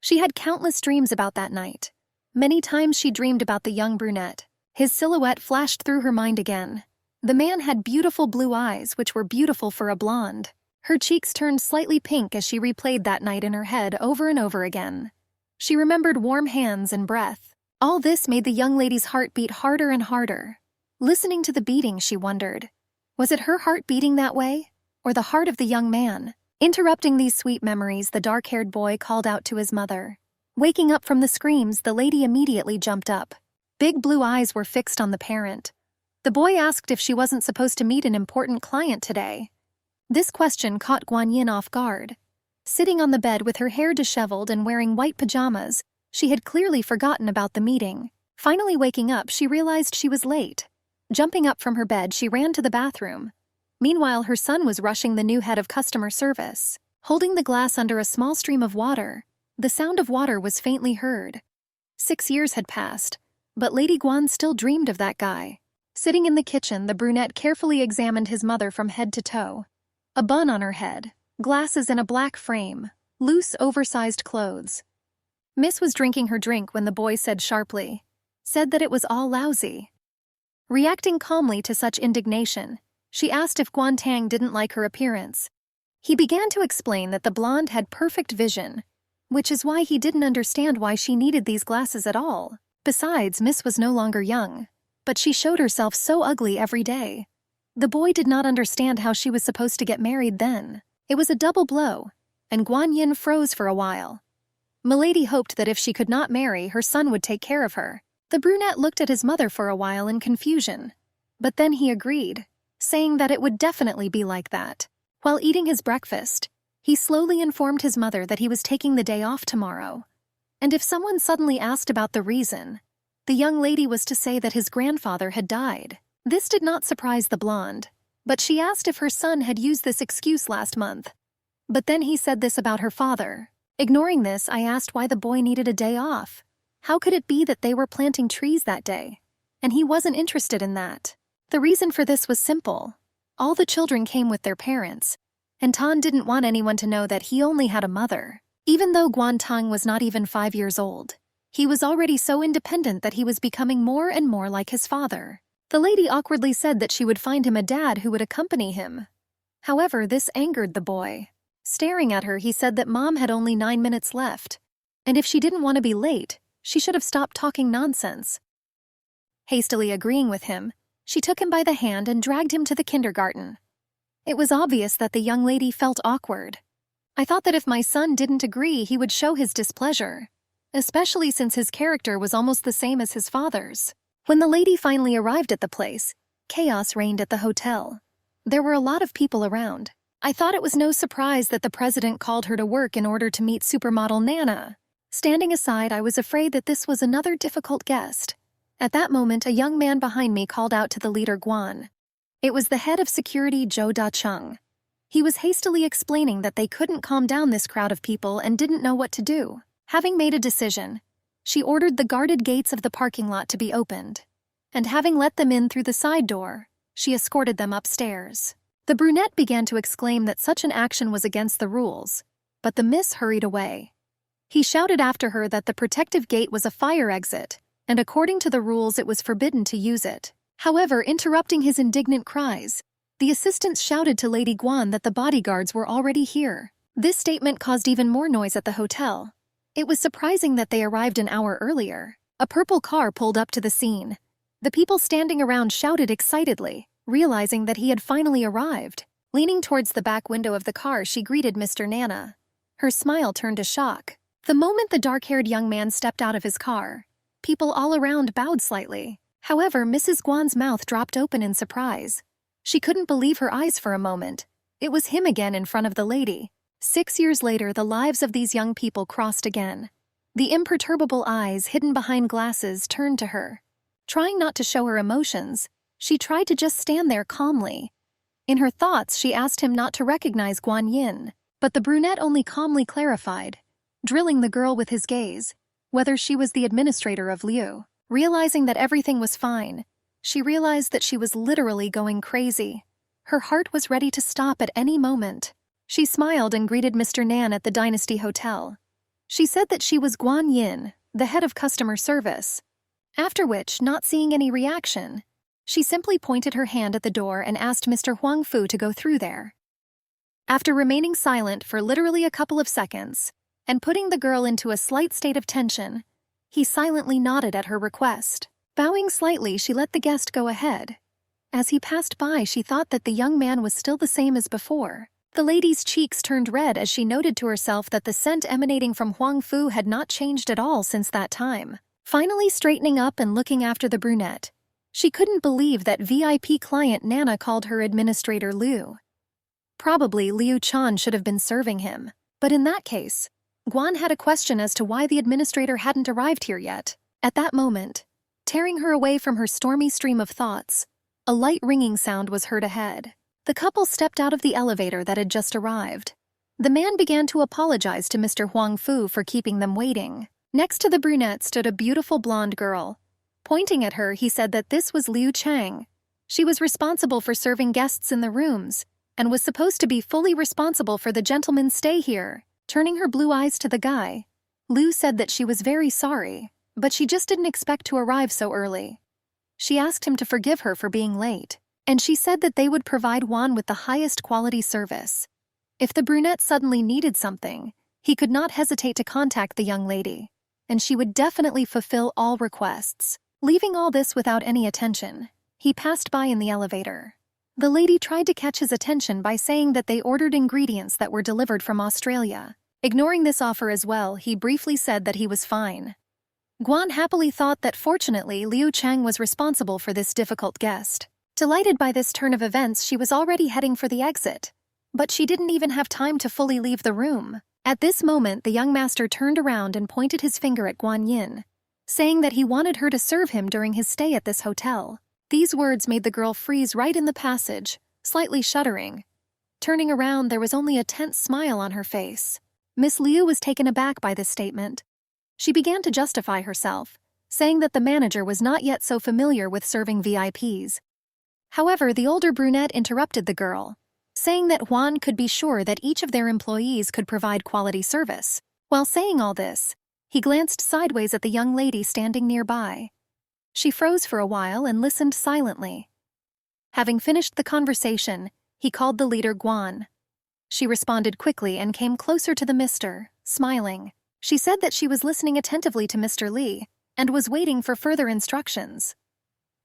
She had countless dreams about that night. Many times she dreamed about the young brunette. His silhouette flashed through her mind again. The man had beautiful blue eyes, which were beautiful for a blonde. Her cheeks turned slightly pink as she replayed that night in her head over and over again. She remembered warm hands and breath. All this made the young lady's heart beat harder and harder. Listening to the beating, she wondered, was it her heart beating that way, or the heart of the young man? Interrupting these sweet memories, the dark-haired boy called out to his mother. Waking up from the screams, the lady immediately jumped up. Big blue eyes were fixed on the parent. The boy asked if she wasn't supposed to meet an important client today. This question caught Guanyin off guard. Sitting on the bed with her hair disheveled and wearing white pajamas, she had clearly forgotten about the meeting. Finally waking up, she realized she was late. Jumping up from her bed, she ran to the bathroom. Meanwhile, her son was rushing the new head of customer service. Holding the glass under a small stream of water, the sound of water was faintly heard. 6 years had passed, but Lady Guan still dreamed of that guy. Sitting in the kitchen, the brunette carefully examined his mother from head to toe. A bun on her head, glasses in a black frame, loose, oversized clothes. Miss was drinking her drink when the boy said sharply, said that it was all lousy. Reacting calmly to such indignation, she asked if Guan Tang didn't like her appearance. He began to explain that the blonde had perfect vision, which is why he didn't understand why she needed these glasses at all. Besides, Miss was no longer young, but she showed herself so ugly every day. The boy did not understand how she was supposed to get married then. It was a double blow, and Guanyin froze for a while. Milady hoped that if she could not marry, her son would take care of her. The brunette looked at his mother for a while in confusion, but then he agreed, saying that it would definitely be like that. While eating his breakfast, he slowly informed his mother that he was taking the day off tomorrow. And if someone suddenly asked about the reason, the young lady was to say that his grandfather had died. This did not surprise the blonde, but she asked if her son had used this excuse last month. But then he said this about her father. Ignoring this, I asked why the boy needed a day off. How could it be that they were planting trees that day, and he wasn't interested in that? The reason for this was simple. All the children came with their parents, and Tan didn't want anyone to know that he only had a mother. Even though Guan Tang was not even 5 years old, he was already so independent that he was becoming more and more like his father. The lady awkwardly said that she would find him a dad who would accompany him. However, this angered the boy. Staring at her, he said that Mom had only 9 minutes left, and if she didn't want to be late, she should have stopped talking nonsense. Hastily agreeing with him, she took him by the hand and dragged him to the kindergarten. It was obvious that the young lady felt awkward. I thought that if my son didn't agree, he would show his displeasure, especially since his character was almost the same as his father's. When the lady finally arrived at the place, chaos reigned at the hotel. There were a lot of people around. I thought it was no surprise that the president called her to work in order to meet supermodel Nana. Standing aside, I was afraid that this was another difficult guest. At that moment, a young man behind me called out to the leader Guan. It was the head of security, Zhou Da-chung. He was hastily explaining that they couldn't calm down this crowd of people and didn't know what to do. Having made a decision, she ordered the guarded gates of the parking lot to be opened, and having let them in through the side door, she escorted them upstairs. The brunette began to exclaim that such an action was against the rules, but the miss hurried away. He shouted after her that the protective gate was a fire exit, and according to the rules it was forbidden to use it. However, interrupting his indignant cries, the assistants shouted to Lady Guan that the bodyguards were already here. This statement caused even more noise at the hotel. It was surprising that they arrived an hour earlier. A purple car pulled up to the scene. The people standing around shouted excitedly, realizing that he had finally arrived. Leaning towards the back window of the car, she greeted Mr. Nana. Her smile turned to shock. The moment the dark-haired young man stepped out of his car, people all around bowed slightly. However, Mrs. Guan's mouth dropped open in surprise. She couldn't believe her eyes for a moment. It was him again in front of the lady. 6 years later, the lives of these young people crossed again. The imperturbable eyes hidden behind glasses turned to her. Trying not to show her emotions, she tried to just stand there calmly. In her thoughts, she asked him not to recognize Guan Yin, but the brunette only calmly clarified, drilling the girl with his gaze, whether she was the administrator of Liu. Realizing that everything was fine, she realized that she was literally going crazy. Her heart was ready to stop at any moment. She smiled and greeted Mr. Nan at the Dynasty Hotel. She said that she was Guan Yin, the head of customer service. After which, not seeing any reaction, she simply pointed her hand at the door and asked Mr. Huang Fu to go through there. After remaining silent for literally a couple of seconds, and putting the girl into a slight state of tension, he silently nodded at her request. Bowing slightly, she let the guest go ahead. As he passed by, she thought that the young man was still the same as before. The lady's cheeks turned red as she noted to herself that the scent emanating from Huang Fu had not changed at all since that time. Finally straightening up and looking after the brunette, she couldn't believe that VIP client Nana called her Administrator Liu. Probably Liu Chan should have been serving him, but in that case, Guan had a question as to why the administrator hadn't arrived here yet. At that moment, tearing her away from her stormy stream of thoughts, a light ringing sound was heard ahead. The couple stepped out of the elevator that had just arrived. The man began to apologize to Mr. Huang Fu for keeping them waiting. Next to the brunette stood a beautiful blonde girl. Pointing at her, he said that this was Liu Chang. She was responsible for serving guests in the rooms, and was supposed to be fully responsible for the gentleman's stay here. Turning her blue eyes to the guy, Liu said that she was very sorry, but she just didn't expect to arrive so early. She asked him to forgive her for being late, and she said that they would provide Juan with the highest quality service. If the brunette suddenly needed something, he could not hesitate to contact the young lady, and she would definitely fulfill all requests. Leaving all this without any attention, he passed by in the elevator. The lady tried to catch his attention by saying that they ordered ingredients that were delivered from Australia. Ignoring this offer as well, he briefly said that he was fine. Guan happily thought that fortunately Liu Chang was responsible for this difficult guest. Delighted by this turn of events, she was already heading for the exit. But she didn't even have time to fully leave the room. At this moment, the young master turned around and pointed his finger at Guan Yin, saying that he wanted her to serve him during his stay at this hotel. These words made the girl freeze right in the passage, slightly shuddering. Turning around, there was only a tense smile on her face. Miss Liu was taken aback by this statement. She began to justify herself, saying that the manager was not yet so familiar with serving VIPs. However, the older brunette interrupted the girl, saying that Juan could be sure that each of their employees could provide quality service. While saying all this, he glanced sideways at the young lady standing nearby. She froze for a while and listened silently. Having finished the conversation, he called the leader Guan. She responded quickly and came closer to the mister, smiling. She said that she was listening attentively to Mr. Li and was waiting for further instructions.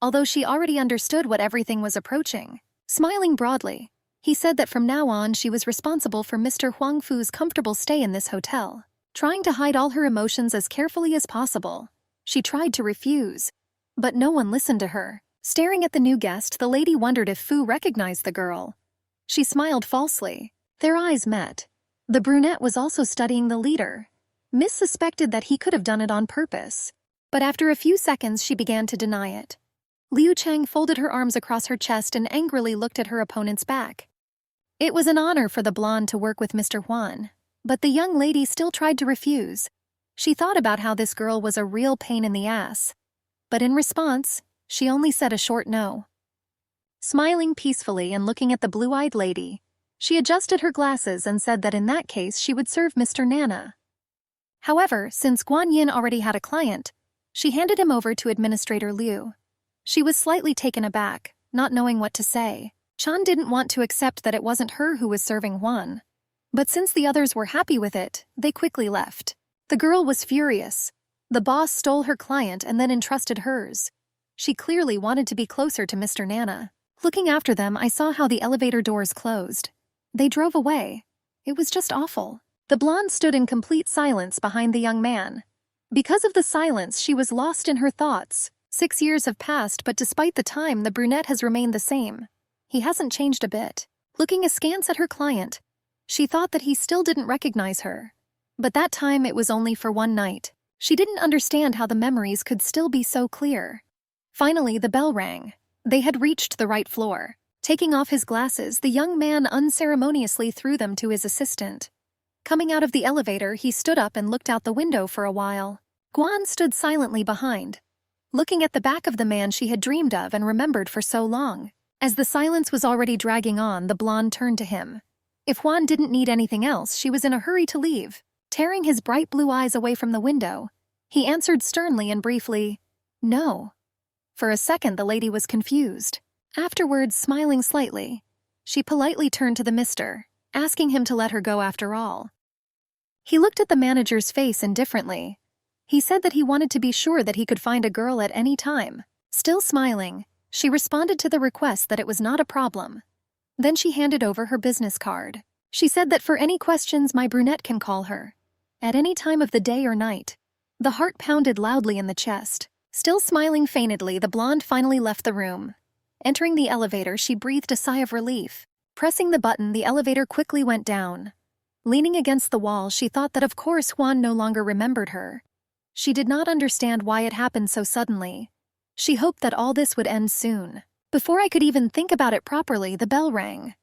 Although she already understood what everything was approaching, smiling broadly, he said that from now on she was responsible for Mr. Huang Fu's comfortable stay in this hotel. Trying to hide all her emotions as carefully as possible, she tried to refuse, but no one listened to her. Staring at the new guest, the lady wondered if Fu recognized the girl. She smiled falsely. Their eyes met. The brunette was also studying the leader. Miss suspected that he could have done it on purpose, but after a few seconds she began to deny it. Liu Chang folded her arms across her chest and angrily looked at her opponent's back. It was an honor for the blonde to work with Mr. Huan, but the young lady still tried to refuse. She thought about how this girl was a real pain in the ass, but in response, she only said a short no. Smiling peacefully and looking at the blue-eyed lady, she adjusted her glasses and said that in that case she would serve Mr. Nana. However, since Guan Yin already had a client, she handed him over to Administrator Liu. She was slightly taken aback, not knowing what to say. Chan didn't want to accept that it wasn't her who was serving Juan. But since the others were happy with it, they quickly left. The girl was furious. The boss stole her client and then entrusted hers. She clearly wanted to be closer to Mr. Nana. Looking after them, I saw how the elevator doors closed. They drove away. It was just awful. The blonde stood in complete silence behind the young man. Because of the silence, she was lost in her thoughts. 6 years have passed, but despite the time, the brunette has remained the same. He hasn't changed a bit. Looking askance at her client, she thought that he still didn't recognize her. But that time it was only for one night. She didn't understand how the memories could still be so clear. Finally, the bell rang. They had reached the right floor. Taking off his glasses, the young man unceremoniously threw them to his assistant. Coming out of the elevator, he stood up and looked out the window for a while. Guan stood silently behind, looking at the back of the man she had dreamed of and remembered for so long. As the silence was already dragging on, the blonde turned to him. If Juan didn't need anything else, she was in a hurry to leave. Tearing his bright blue eyes away from the window, he answered sternly and briefly, "No." For a second the lady was confused. Afterwards, smiling slightly, she politely turned to the mister, asking him to let her go after all. He looked at the manager's face indifferently. He said that he wanted to be sure that he could find a girl at any time. Still smiling, she responded to the request that it was not a problem. Then she handed over her business card. She said that for any questions my brunette can call her, at any time of the day or night. The heart pounded loudly in the chest. Still smiling faintly, the blonde finally left the room. Entering the elevator, she breathed a sigh of relief. Pressing the button, the elevator quickly went down. Leaning against the wall, she thought that of course Juan no longer remembered her. She did not understand why it happened so suddenly. She hoped that all this would end soon. Before I could even think about it properly, the bell rang.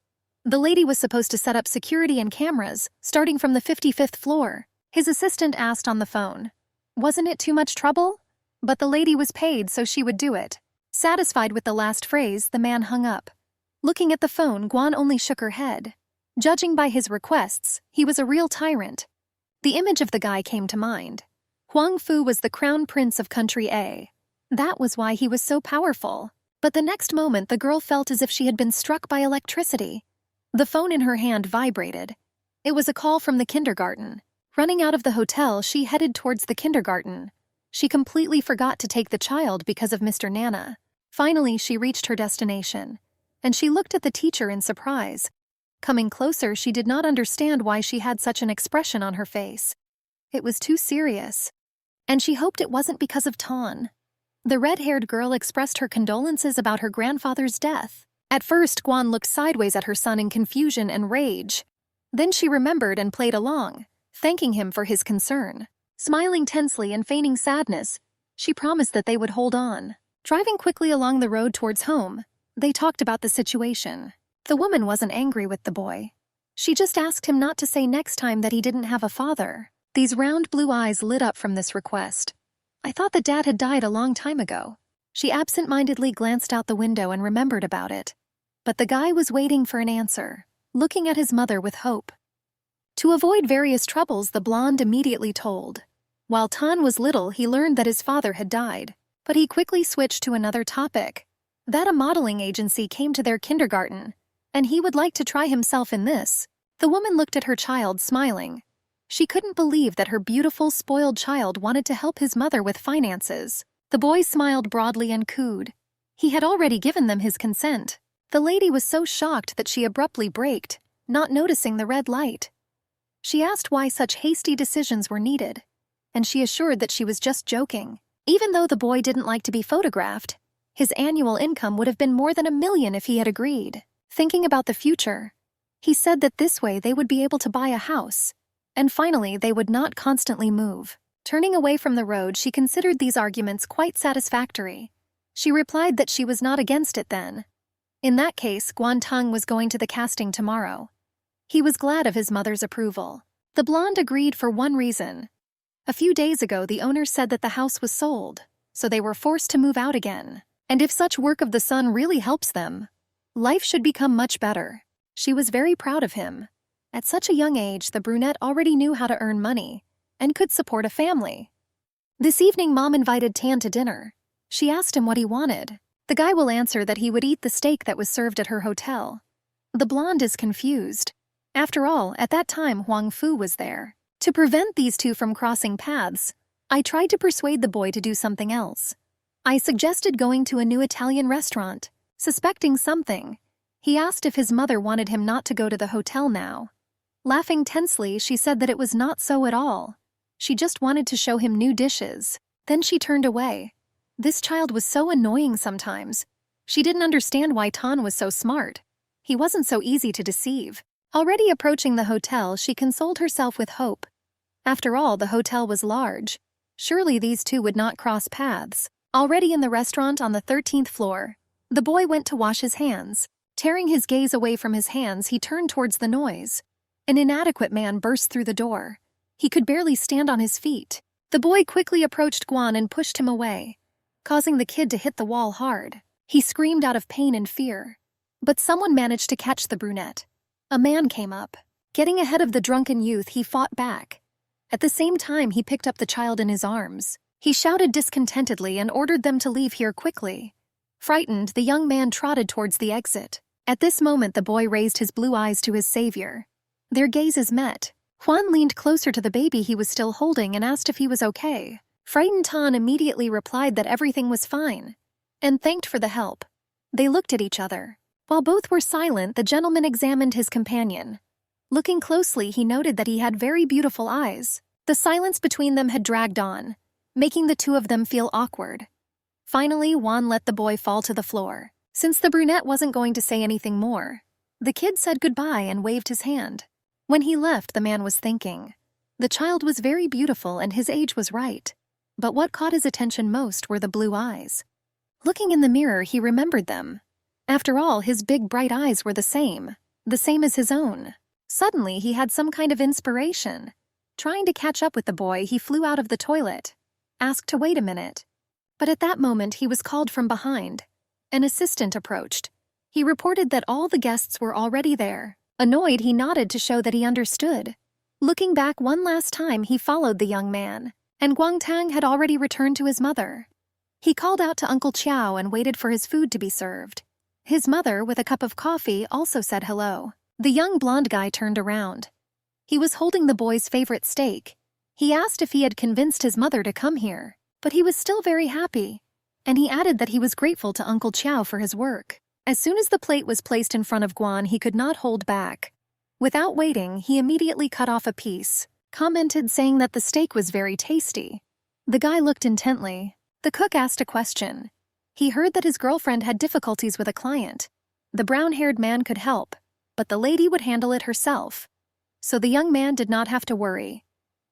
The lady was supposed to set up security and cameras, starting from the 55th floor. His assistant asked on the phone, "Wasn't it too much trouble?" But the lady was paid, so she would do it. Satisfied with the last phrase, the man hung up. Looking at the phone, Guan only shook her head. Judging by his requests, he was a real tyrant. The image of the guy came to mind. Huang Fu was the crown prince of country A. That was why he was so powerful. But the next moment, the girl felt as if she had been struck by electricity. The phone in her hand vibrated. It was a call from the kindergarten. Running out of the hotel, she headed towards the kindergarten. She completely forgot to take the child because of Mr. Nana. Finally, she reached her destination, and she looked at the teacher in surprise. Coming closer, she did not understand why she had such an expression on her face. It was too serious. And she hoped it wasn't because of Ton. The red-haired girl expressed her condolences about her grandfather's death. At first, Guan looked sideways at her son in confusion and rage. Then she remembered and played along, thanking him for his concern. Smiling tensely and feigning sadness, she promised that they would hold on. Driving quickly along the road towards home, they talked about the situation. The woman wasn't angry with the boy. She just asked him not to say next time that he didn't have a father. These round blue eyes lit up from this request. "I thought that Dad had died a long time ago." She absent-mindedly glanced out the window and remembered about it. But the guy was waiting for an answer, looking at his mother with hope. To avoid various troubles, the blonde immediately told. While Tan was little, he learned that his father had died, but he quickly switched to another topic. That a modeling agency came to their kindergarten, and he would like to try himself in this. The woman looked at her child, smiling. She couldn't believe that her beautiful, spoiled child wanted to help his mother with finances. The boy smiled broadly and cooed. He had already given them his consent. The lady was so shocked that she abruptly braked, not noticing the red light. She asked why such hasty decisions were needed, and she assured that she was just joking. Even though the boy didn't like to be photographed, his annual income would have been more than $1 million if he had agreed. Thinking about the future, he said that this way they would be able to buy a house, and finally they would not constantly move. Turning away from the road, she considered these arguments quite satisfactory. She replied that she was not against it then. In that case, Guantang was going to the casting tomorrow. He was glad of his mother's approval. The blonde agreed for one reason. A few days ago, the owner said that the house was sold, so they were forced to move out again. And if such work of the son really helps them, life should become much better. She was very proud of him. At such a young age, the brunette already knew how to earn money and could support a family. This evening, Mom invited Tan to dinner. She asked him what he wanted. The guy will answer that he would eat the steak that was served at her hotel. The blonde is confused. After all, at that time, Huang Fu was there. To prevent these two from crossing paths, I tried to persuade the boy to do something else. I suggested going to a new Italian restaurant. Suspecting something, he asked if his mother wanted him not to go to the hotel now. Laughing tensely, she said that it was not so at all. She just wanted to show him new dishes. Then she turned away. This child was so annoying sometimes. She didn't understand why Tan was so smart. He wasn't so easy to deceive. Already approaching the hotel, she consoled herself with hope. After all, the hotel was large. Surely these two would not cross paths. Already in the restaurant on the 13th floor, the boy went to wash his hands. Tearing his gaze away from his hands, he turned towards the noise. An inadequate man burst through the door. He could barely stand on his feet. The boy quickly approached Guan and pushed him away, causing the kid to hit the wall hard. He screamed out of pain and fear. But someone managed to catch the brunette. A man came up. Getting ahead of the drunken youth, he fought back. At the same time, he picked up the child in his arms. He shouted discontentedly and ordered them to leave here quickly. Frightened, the young man trotted towards the exit. At this moment, the boy raised his blue eyes to his savior. Their gazes met. Juan leaned closer to the baby he was still holding and asked if he was okay. Frightened Tan immediately replied that everything was fine, and thanked for the help. They looked at each other. While both were silent, the gentleman examined his companion. Looking closely, he noted that he had very beautiful eyes. The silence between them had dragged on, making the two of them feel awkward. Finally, Juan let the boy fall to the floor. Since the brunette wasn't going to say anything more, the kid said goodbye and waved his hand. When he left, the man was thinking. The child was very beautiful and his age was right. But what caught his attention most were the blue eyes. Looking in the mirror, he remembered them. After all, his big bright eyes were the same as his own. Suddenly, he had some kind of inspiration. Trying to catch up with the boy, he flew out of the toilet, asked to wait a minute. But at that moment, he was called from behind. An assistant approached. He reported that all the guests were already there. Annoyed, he nodded to show that he understood. Looking back one last time, he followed the young man, and Guangtang had already returned to his mother. He called out to Uncle Chiao and waited for his food to be served. His mother, with a cup of coffee, also said hello. The young blonde guy turned around. He was holding the boy's favorite steak. He asked if he had convinced his mother to come here, but he was still very happy, and he added that he was grateful to Uncle Chiao for his work. As soon as the plate was placed in front of Guan, he could not hold back. Without waiting, he immediately cut off a piece, commented saying that the steak was very tasty. The guy looked intently. The cook asked a question. He heard that his girlfriend had difficulties with a client. The brown-haired man could help, but the lady would handle it herself. So the young man did not have to worry.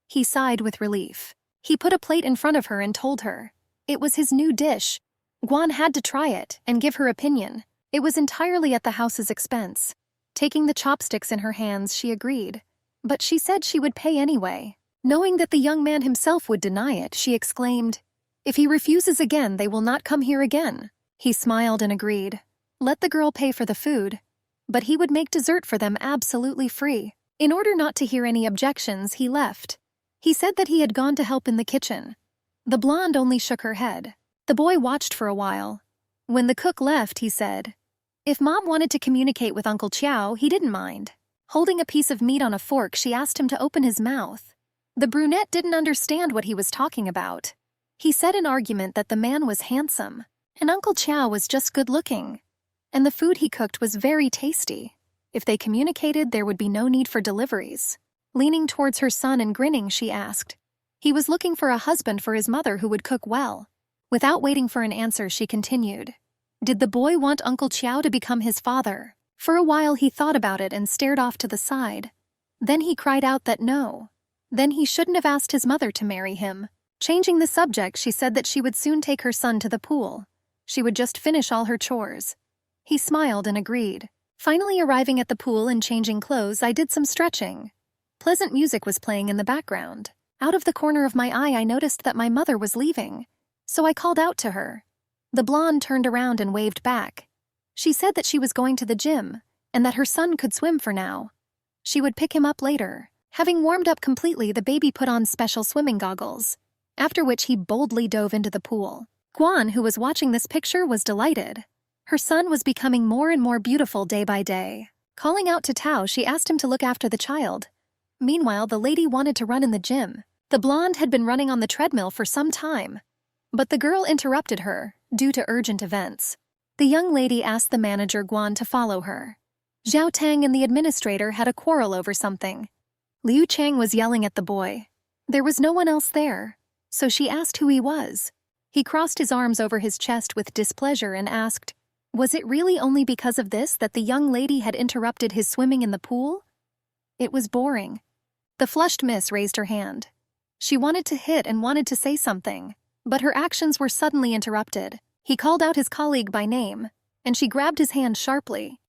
He sighed with relief. He put a plate in front of her and told her. It was his new dish. Guan had to try it and give her opinion. It was entirely at the house's expense. Taking the chopsticks in her hands, she agreed. But she said she would pay anyway. Knowing that the young man himself would deny it, she exclaimed, "If he refuses again, they will not come here again." He smiled and agreed. Let the girl pay for the food, but he would make dessert for them absolutely free. In order not to hear any objections, he left. He said that he had gone to help in the kitchen. The blonde only shook her head. The boy watched for a while. When the cook left, he said, if Mom wanted to communicate with Uncle Chiao, he didn't mind. Holding a piece of meat on a fork, she asked him to open his mouth. The brunette didn't understand what he was talking about. He said in argument that the man was handsome, and Uncle Chiao was just good-looking, and the food he cooked was very tasty. If they communicated, there would be no need for deliveries. Leaning towards her son and grinning, she asked. He was looking for a husband for his mother who would cook well. Without waiting for an answer, she continued. Did the boy want Uncle Chiao to become his father? For a while he thought about it and stared off to the side. Then he cried out that no. Then he shouldn't have asked his mother to marry him. Changing the subject, she said that she would soon take her son to the pool. She would just finish all her chores. He smiled and agreed. Finally arriving at the pool and changing clothes, I did some stretching. Pleasant music was playing in the background. Out of the corner of my eye, I noticed that my mother was leaving. So I called out to her. The blonde turned around and waved back. She said that she was going to the gym, and that her son could swim for now. She would pick him up later. Having warmed up completely, the baby put on special swimming goggles, after which he boldly dove into the pool. Guan, who was watching this picture, was delighted. Her son was becoming more and more beautiful day by day. Calling out to Tao, she asked him to look after the child. Meanwhile, the lady wanted to run in the gym. The blonde had been running on the treadmill for some time, but the girl interrupted her, due to urgent events. The young lady asked the manager Guan to follow her. Zhao Tang and the administrator had a quarrel over something. Liu Chang was yelling at the boy. There was no one else there, so she asked who he was. He crossed his arms over his chest with displeasure and asked, was it really only because of this that the young lady had interrupted his swimming in the pool? It was boring. The flushed miss raised her hand. She wanted to hit and wanted to say something, but her actions were suddenly interrupted. He called out his colleague by name, and she grabbed his hand sharply.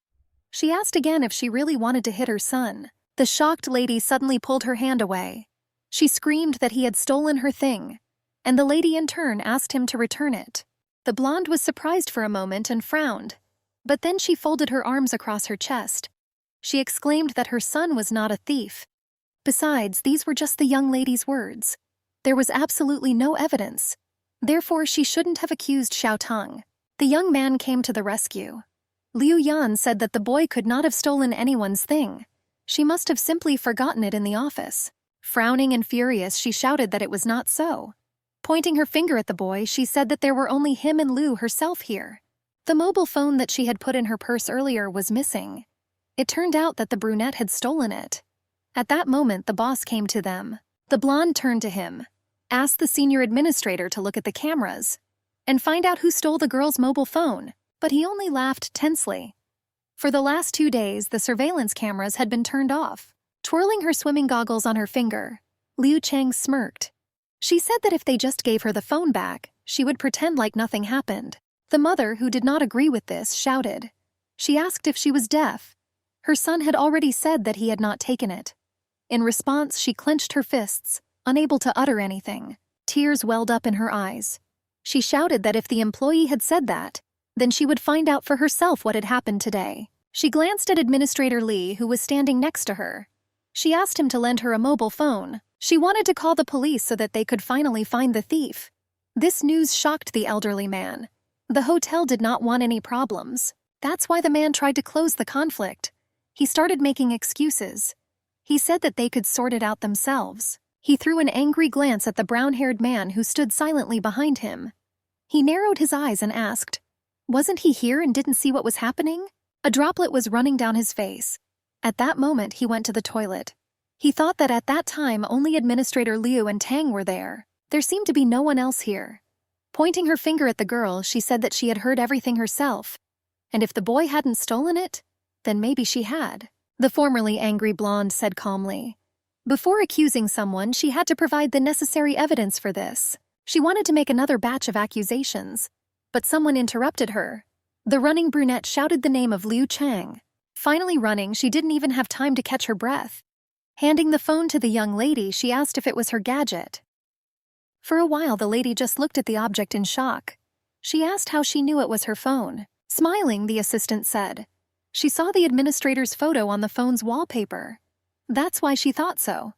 She asked again if she really wanted to hit her son. The shocked lady suddenly pulled her hand away. She screamed that he had stolen her thing, and the lady in turn asked him to return it. The blonde was surprised for a moment and frowned, but then she folded her arms across her chest. She exclaimed that her son was not a thief. Besides, these were just the young lady's words. There was absolutely no evidence. Therefore, she shouldn't have accused Xiao Tong. The young man came to the rescue. Liu Yan said that the boy could not have stolen anyone's thing. She must have simply forgotten it in the office. Frowning and furious, she shouted that it was not so. Pointing her finger at the boy, she said that there were only him and Liu herself here. The mobile phone that she had put in her purse earlier was missing. It turned out that the brunette had stolen it. At that moment, the boss came to them. The blonde turned to him, asked the senior administrator to look at the cameras and find out who stole the girl's mobile phone, but he only laughed tensely. For the last 2 days, the surveillance cameras had been turned off. Twirling her swimming goggles on her finger, Liu Chang smirked. She said that if they just gave her the phone back, she would pretend like nothing happened. The mother, who did not agree with this, shouted. She asked if she was deaf. Her son had already said that he had not taken it. In response, she clenched her fists, unable to utter anything. Tears welled up in her eyes. She shouted that if the employee had said that, then she would find out for herself what had happened today. She glanced at Administrator Li, who was standing next to her. She asked him to lend her a mobile phone. She wanted to call the police so that they could finally find the thief. This news shocked the elderly man. The hotel did not want any problems. That's why the man tried to close the conflict. He started making excuses. He said that they could sort it out themselves. He threw an angry glance at the brown-haired man who stood silently behind him. He narrowed his eyes and asked, "Wasn't he here and didn't see what was happening?" A droplet was running down his face. At that moment, he went to the toilet. He thought that at that time only Administrator Liu and Tang were there. There seemed to be no one else here. Pointing her finger at the girl, she said that she had heard everything herself. And if the boy hadn't stolen it, then maybe she had. The formerly angry blonde said calmly. Before accusing someone, she had to provide the necessary evidence for this. She wanted to make another batch of accusations, but someone interrupted her. The running brunette shouted the name of Liu Chang. Finally running, she didn't even have time to catch her breath. Handing the phone to the young lady, she asked if it was her gadget. For a while, the lady just looked at the object in shock. She asked how she knew it was her phone. Smiling, the assistant said, "She saw the administrator's photo on the phone's wallpaper. That's why she thought so.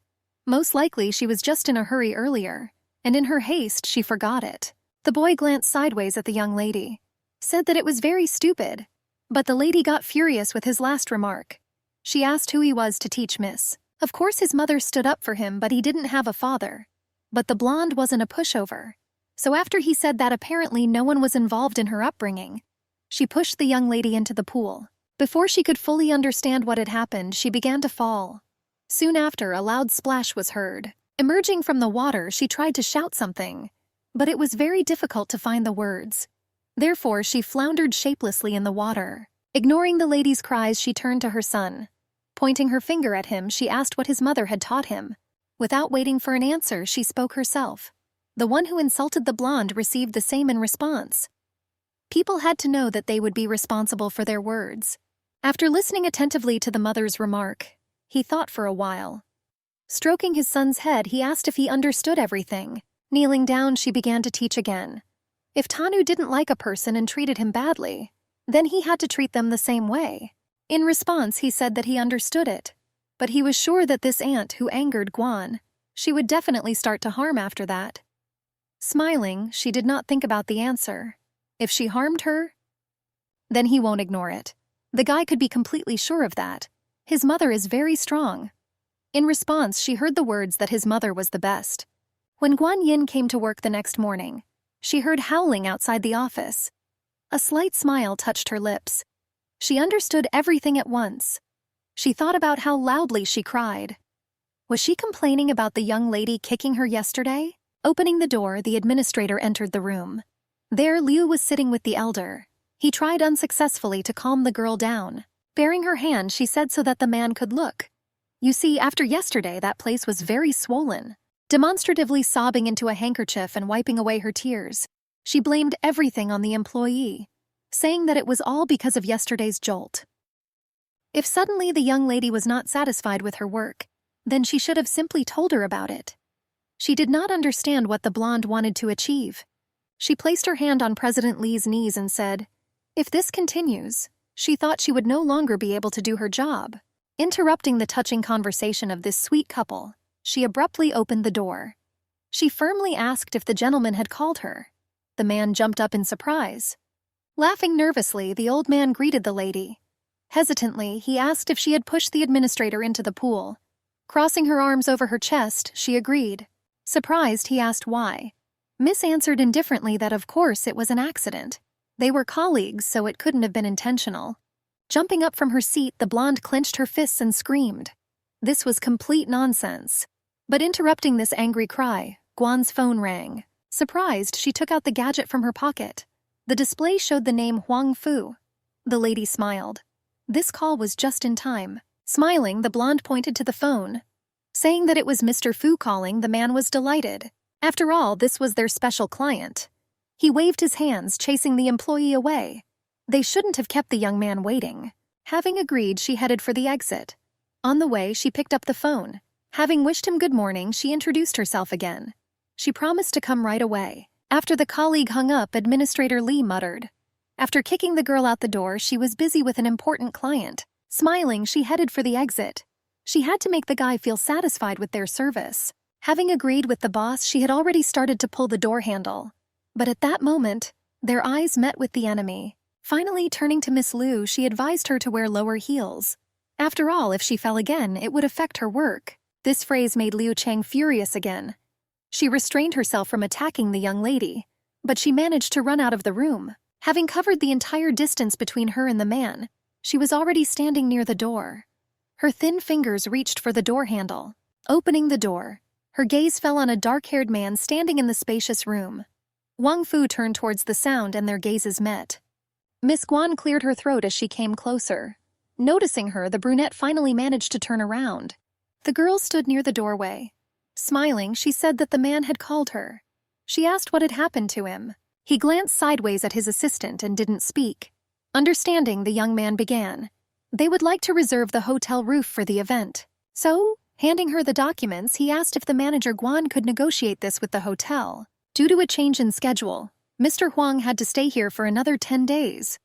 Most likely, she was just in a hurry earlier, and in her haste, she forgot it." The boy glanced sideways at the young lady, said that it was very stupid, but the lady got furious with his last remark. She asked who he was to teach Miss. Of course, his mother stood up for him, but he didn't have a father. But the blonde wasn't a pushover. So after he said that apparently no one was involved in her upbringing, she pushed the young lady into the pool. Before she could fully understand what had happened, she began to fall. Soon after, a loud splash was heard. Emerging from the water, she tried to shout something, but it was very difficult to find the words. Therefore, she floundered shapelessly in the water. Ignoring the lady's cries, she turned to her son. Pointing her finger at him, she asked what his mother had taught him. Without waiting for an answer, she spoke herself. The one who insulted the blonde received the same in response. People had to know that they would be responsible for their words. After listening attentively to the mother's remark, he thought for a while. Stroking his son's head, he asked if he understood everything. Kneeling down, she began to teach again. If Tanu didn't like a person and treated him badly, then he had to treat them the same way. In response, he said that he understood it, but he was sure that this aunt who angered Guan, she would definitely start to harm after that. Smiling, she did not think about the answer. If she harmed her, then he won't ignore it. The guy could be completely sure of that. His mother is very strong. In response, she heard the words that his mother was the best. When Guan Yin came to work the next morning, she heard howling outside the office. A slight smile touched her lips. She understood everything at once. She thought about how loudly she cried. Was she complaining about the young lady kicking her yesterday? Opening the door, the administrator entered the room. There, Liu was sitting with the elder. He tried unsuccessfully to calm the girl down. Baring her hand, she said so that the man could look. "You see, after yesterday, that place was very swollen." Demonstratively sobbing into a handkerchief and wiping away her tears, she blamed everything on the employee, saying that it was all because of yesterday's jolt. If suddenly the young lady was not satisfied with her work, then she should have simply told her about it. She did not understand what the blonde wanted to achieve. She placed her hand on President Li's knees and said, if this continues, she thought she would no longer be able to do her job. Interrupting the touching conversation of this sweet couple, she abruptly opened the door. She firmly asked if the gentleman had called her. The man jumped up in surprise. Laughing nervously, the old man greeted the lady. Hesitantly, he asked if she had pushed the administrator into the pool. Crossing her arms over her chest, she agreed. Surprised, he asked why. Miss answered indifferently that of course it was an accident. They were colleagues, so it couldn't have been intentional. Jumping up from her seat, the blonde clenched her fists and screamed. This was complete nonsense. But interrupting this angry cry, Guan's phone rang. Surprised, she took out the gadget from her pocket. The display showed the name Huang Fu. The lady smiled. This call was just in time. Smiling, the blonde pointed to the phone. Saying that it was Mr. Fu calling, the man was delighted. After all, this was their special client. He waved his hands, chasing the employee away. They shouldn't have kept the young man waiting. Having agreed, she headed for the exit. On the way, she picked up the phone. Having wished him good morning, she introduced herself again. She promised to come right away. After the colleague hung up, Administrator Lee muttered. After kicking the girl out the door, she was busy with an important client. Smiling, she headed for the exit. She had to make the guy feel satisfied with their service. Having agreed with the boss, she had already started to pull the door handle. But at that moment, their eyes met with the enemy. Finally, turning to Miss Liu, she advised her to wear lower heels. After all, if she fell again, it would affect her work. This phrase made Liu Chang furious again. She restrained herself from attacking the young lady, but she managed to run out of the room. Having covered the entire distance between her and the man, she was already standing near the door. Her thin fingers reached for the door handle. Opening the door, her gaze fell on a dark-haired man standing in the spacious room. Wang Fu turned towards the sound and their gazes met. Miss Guan cleared her throat as she came closer. Noticing her, the brunette finally managed to turn around. The girl stood near the doorway. Smiling, she said that the man had called her. She asked what had happened to him. He glanced sideways at his assistant and didn't speak. Understanding, the young man began. They would like to reserve the hotel roof for the event. So, handing her the documents, he asked if the manager Guan could negotiate this with the hotel. Due to a change in schedule, Mr. Huang had to stay here for another 10 days.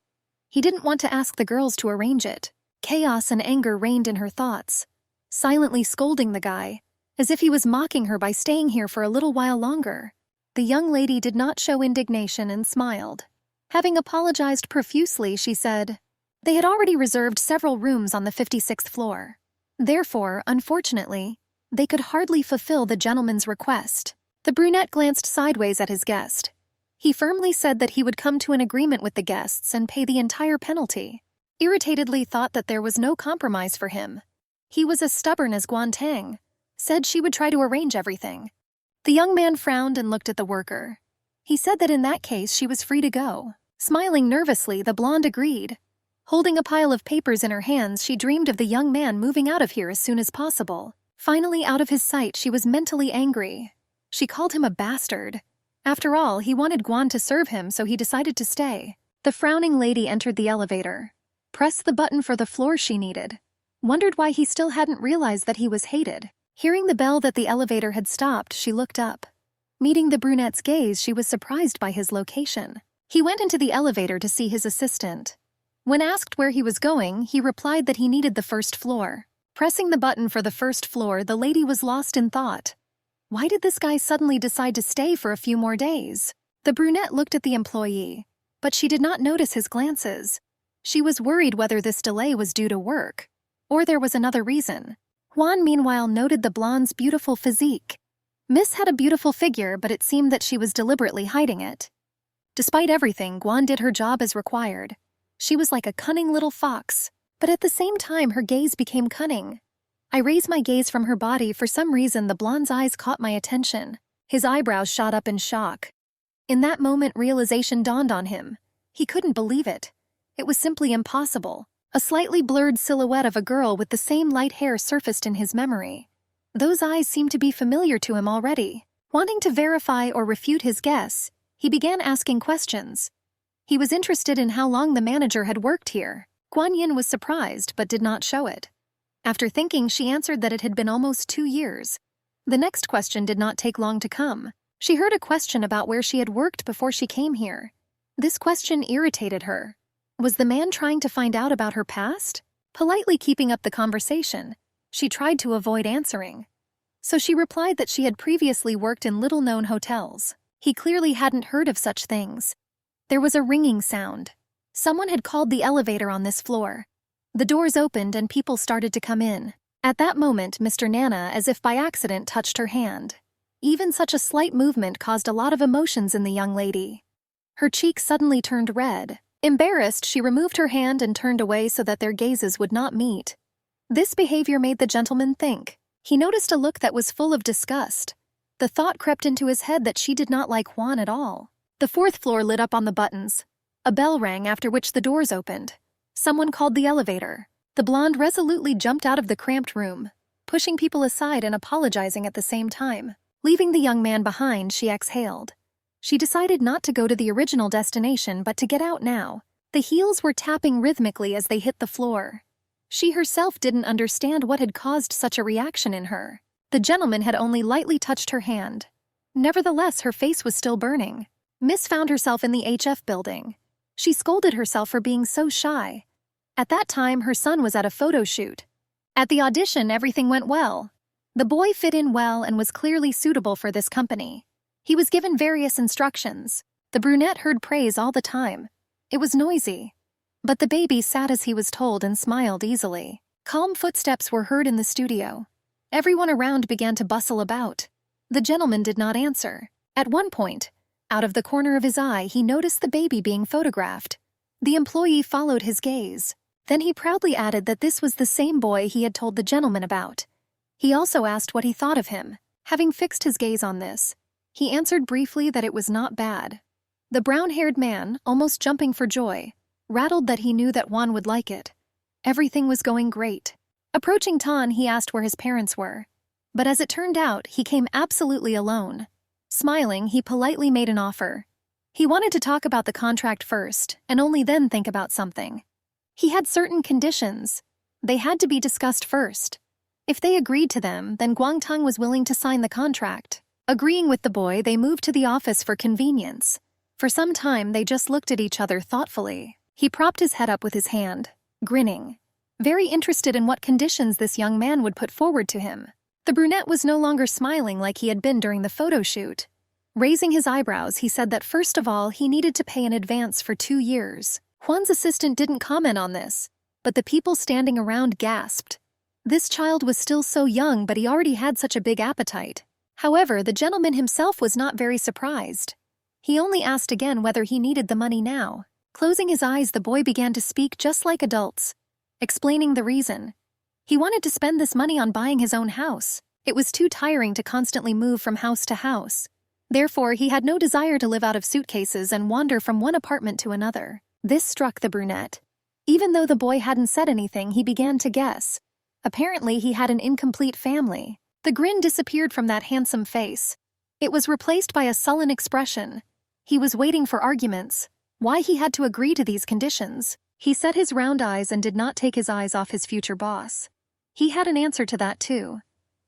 He didn't want to ask the girls to arrange it. Chaos and anger reigned in her thoughts, silently scolding the guy, as if he was mocking her by staying here for a little while longer. The young lady did not show indignation and smiled. Having apologized profusely, she said, they had already reserved several rooms on the 56th floor. Therefore, unfortunately, they could hardly fulfill the gentleman's request. The brunette glanced sideways at his guest. He firmly said that he would come to an agreement with the guests and pay the entire penalty. Irritatedly thought that there was no compromise for him. He was as stubborn as Guan Tang. Said she would try to arrange everything. The young man frowned and looked at the worker. He said that in that case she was free to go. Smiling nervously, the blonde agreed. Holding a pile of papers in her hands, she dreamed of the young man moving out of here as soon as possible. Finally out of his sight, she was mentally angry. She called him a bastard. After all, he wanted Guan to serve him, so he decided to stay. The frowning lady entered the elevator. Pressed the button for the floor she needed. Wondered why he still hadn't realized that he was hated. Hearing the bell that the elevator had stopped, she looked up. Meeting the brunette's gaze, she was surprised by his location. He went into the elevator to see his assistant. When asked where he was going, he replied that he needed the first floor. Pressing the button for the first floor, the lady was lost in thought. Why did this guy suddenly decide to stay for a few more days? The brunette looked at the employee, but she did not notice his glances. She was worried whether this delay was due to work, or there was another reason. Juan, meanwhile, noted the blonde's beautiful physique. Miss had a beautiful figure, but it seemed that she was deliberately hiding it. Despite everything, Guan did her job as required. She was like a cunning little fox, but at the same time her gaze became cunning. I raised my gaze from her body. For some reason, the blonde's eyes caught my attention. His eyebrows shot up in shock. In that moment, realization dawned on him. He couldn't believe it. It was simply impossible. A slightly blurred silhouette of a girl with the same light hair surfaced in his memory. Those eyes seemed to be familiar to him already. Wanting to verify or refute his guess, he began asking questions. He was interested in how long the manager had worked here. Guan Yin was surprised but did not show it. After thinking, she answered that it had been almost 2 years. The next question did not take long to come. She heard a question about where she had worked before she came here. This question irritated her. Was the man trying to find out about her past? Politely keeping up the conversation, she tried to avoid answering. So she replied that she had previously worked in little-known hotels. He clearly hadn't heard of such things. There was a ringing sound. Someone had called the elevator on this floor. The doors opened and people started to come in. At that moment, Mr. Nana, as if by accident, touched her hand. Even such a slight movement caused a lot of emotions in the young lady. Her cheeks suddenly turned red. Embarrassed, she removed her hand and turned away so that their gazes would not meet. This behavior made the gentleman think. He noticed a look that was full of disgust. The thought crept into his head that she did not like Juan at all. The fourth floor lit up on the buttons. A bell rang, after which the doors opened. Someone called the elevator. The blonde resolutely jumped out of the cramped room, pushing people aside and apologizing at the same time. Leaving the young man behind, she exhaled. She decided not to go to the original destination but to get out now. The heels were tapping rhythmically as they hit the floor. She herself didn't understand what had caused such a reaction in her. The gentleman had only lightly touched her hand. Nevertheless, her face was still burning. Miss found herself in the HF building. She scolded herself for being so shy. At that time, her son was at a photo shoot. At the audition, everything went well. The boy fit in well and was clearly suitable for this company. He was given various instructions. The brunette heard praise all the time. It was noisy. But the baby sat as he was told and smiled easily. Calm footsteps were heard in the studio. Everyone around began to bustle about. The gentleman did not answer. At one point, out of the corner of his eye, he noticed the baby being photographed. The employee followed his gaze. Then he proudly added that this was the same boy he had told the gentleman about. He also asked what he thought of him. Having fixed his gaze on this, he answered briefly that it was not bad. The brown-haired man, almost jumping for joy, rattled that he knew that Juan would like it. Everything was going great. Approaching Tan, he asked where his parents were. But as it turned out, he came absolutely alone. Smiling, he politely made an offer. He wanted to talk about the contract first, and only then think about something. He had certain conditions. They had to be discussed first. If they agreed to them, then Guangtang was willing to sign the contract. Agreeing with the boy, they moved to the office for convenience. For some time, they just looked at each other thoughtfully. He propped his head up with his hand, grinning, very interested in what conditions this young man would put forward to him. The brunette was no longer smiling like he had been during the photo shoot. Raising his eyebrows, he said that first of all, he needed to pay in advance for 2 years. Juan's assistant didn't comment on this, but the people standing around gasped. This child was still so young, but he already had such a big appetite. However, the gentleman himself was not very surprised. He only asked again whether he needed the money now. Closing his eyes, the boy began to speak just like adults, explaining the reason. He wanted to spend this money on buying his own house. It was too tiring to constantly move from house to house. Therefore, he had no desire to live out of suitcases and wander from one apartment to another. This struck the brunette. Even though the boy hadn't said anything, he began to guess. Apparently, he had an incomplete family. The grin disappeared from that handsome face. It was replaced by a sullen expression. He was waiting for arguments. Why he had to agree to these conditions? He set his round eyes and did not take his eyes off his future boss. He had an answer to that too.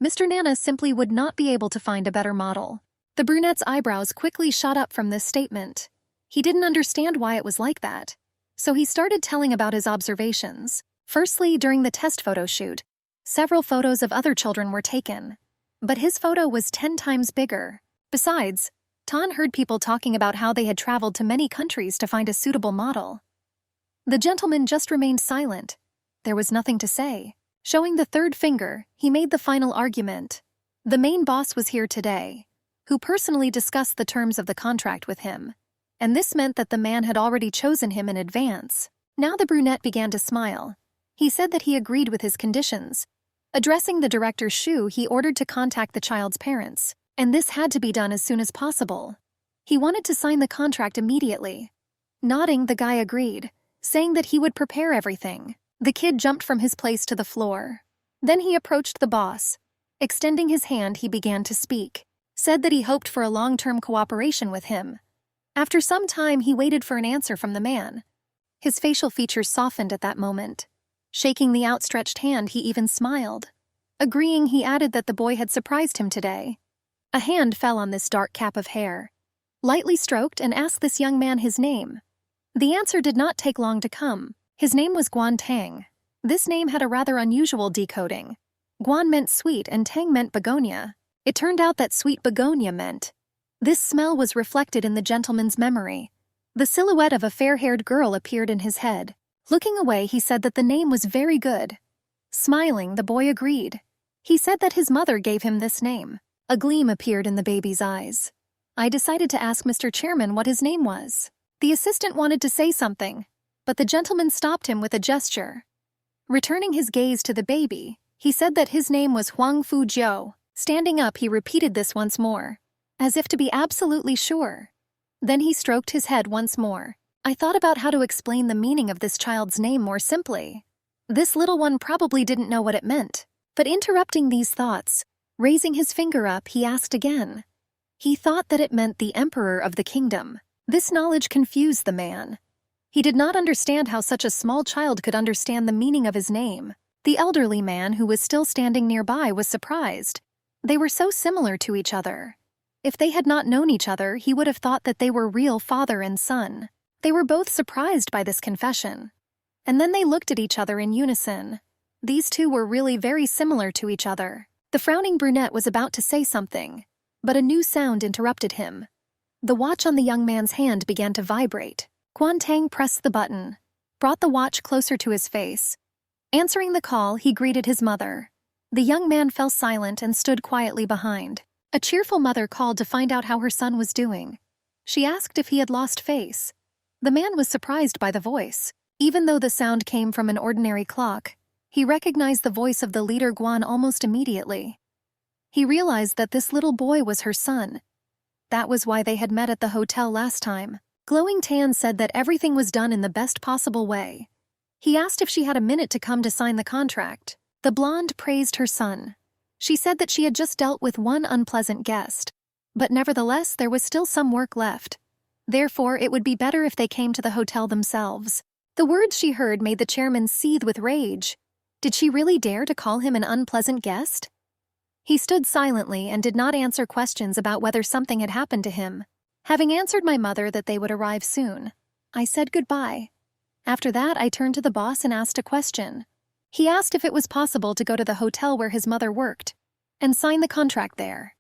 Mr. Nana simply would not be able to find a better model. The brunette's eyebrows quickly shot up from this statement. He didn't understand why it was like that. So he started telling about his observations. Firstly, during the test photo shoot, several photos of other children were taken. But his photo was 10 times bigger. Besides, Tan heard people talking about how they had traveled to many countries to find a suitable model. The gentleman just remained silent. There was nothing to say. Showing the third finger, he made the final argument. The main boss was here today, who personally discussed the terms of the contract with him. And this meant that the man had already chosen him in advance. Now the brunette began to smile. He said that he agreed with his conditions. Addressing the director Shu, he ordered to contact the child's parents, and this had to be done as soon as possible. He wanted to sign the contract immediately. Nodding, the guy agreed, saying that he would prepare everything. The kid jumped from his place to the floor. Then he approached the boss. Extending his hand, he began to speak, said that he hoped for a long-term cooperation with him. After some time, he waited for an answer from the man. His facial features softened at that moment. Shaking the outstretched hand, he even smiled. Agreeing, he added that the boy had surprised him today. A hand fell on this dark cap of hair, lightly stroked, and asked this young man his name. The answer did not take long to come. His name was Guan Tang. This name had a rather unusual decoding. Guan meant sweet and Tang meant begonia. It turned out that sweet begonia meant. This smell was reflected in the gentleman's memory. The silhouette of a fair-haired girl appeared in his head. Looking away, he said that the name was very good. Smiling, the boy agreed. He said that his mother gave him this name. A gleam appeared in the baby's eyes. I decided to ask Mr. Chairman what his name was. The assistant wanted to say something, but the gentleman stopped him with a gesture. Returning his gaze to the baby, he said that his name was Huang Fu Jiu. Standing up, he repeated this once more, as if to be absolutely sure. Then he stroked his head once more. I thought about how to explain the meaning of this child's name more simply. This little one probably didn't know what it meant. But interrupting these thoughts, raising his finger up, he asked again. He thought that it meant the emperor of the kingdom. This knowledge confused the man. He did not understand how such a small child could understand the meaning of his name. The elderly man, who was still standing nearby, was surprised. They were so similar to each other. If they had not known each other, he would have thought that they were real father and son. They were both surprised by this confession. And then they looked at each other in unison. These two were really very similar to each other. The frowning brunette was about to say something, but a new sound interrupted him. The watch on the young man's hand began to vibrate. Guan Tang pressed the button, brought the watch closer to his face. Answering the call, he greeted his mother. The young man fell silent and stood quietly behind. A cheerful mother called to find out how her son was doing. She asked if he had lost face. The man was surprised by the voice. Even though the sound came from an ordinary clock, he recognized the voice of the leader Guan almost immediately. He realized that this little boy was her son. That was why they had met at the hotel last time. Glowing Tan said that everything was done in the best possible way. He asked if she had a minute to come to sign the contract. The blonde praised her son. She said that she had just dealt with one unpleasant guest, but nevertheless there was still some work left. Therefore, it would be better if they came to the hotel themselves. The words she heard made the chairman seethe with rage. Did she really dare to call him an unpleasant guest? He stood silently and did not answer questions about whether something had happened to him. Having answered my mother that they would arrive soon, I said goodbye. After that, I turned to the boss and asked a question. He asked if it was possible to go to the hotel where his mother worked and sign the contract there.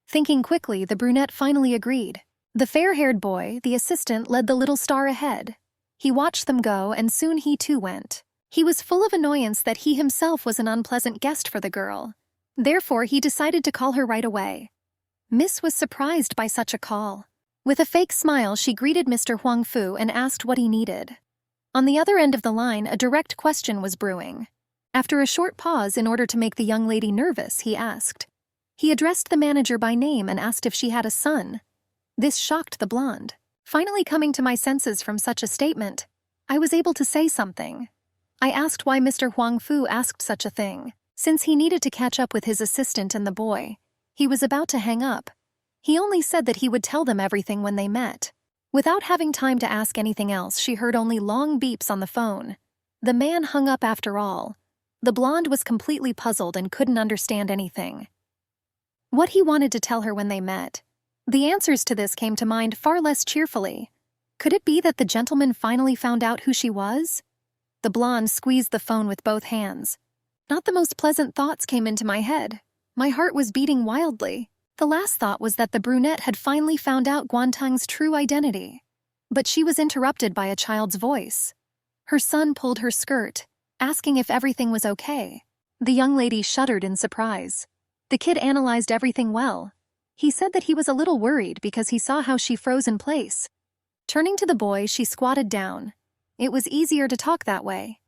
Thinking quickly, the brunette finally agreed. The fair-haired boy, the assistant, led the little star ahead. He watched them go, and soon he too went. He was full of annoyance that he himself was an unpleasant guest for the girl. Therefore, he decided to call her right away. Miss was surprised by such a call. With a fake smile, she greeted Mr. Huang Fu and asked what he needed. On the other end of the line, a direct question was brewing. After a short pause, in order to make the young lady nervous, he asked. He addressed the manager by name and asked if she had a son. This shocked the blonde. Finally coming to my senses from such a statement, I was able to say something. I asked why Mr. Huang Fu asked such a thing. Since he needed to catch up with his assistant and the boy, he was about to hang up. He only said that he would tell them everything when they met. Without having time to ask anything else, she heard only long beeps on the phone. The man hung up after all. The blonde was completely puzzled and couldn't understand anything. What he wanted to tell her when they met. The answers to this came to mind far less cheerfully. Could it be that the gentleman finally found out who she was? The blonde squeezed the phone with both hands. Not the most pleasant thoughts came into my head. My heart was beating wildly. The last thought was that the brunette had finally found out Guantang's true identity. But she was interrupted by a child's voice. Her son pulled her skirt, asking if everything was okay. The young lady shuddered in surprise. The kid analyzed everything well. He said that he was a little worried because he saw how she froze in place. Turning to the boy, she squatted down. It was easier to talk that way.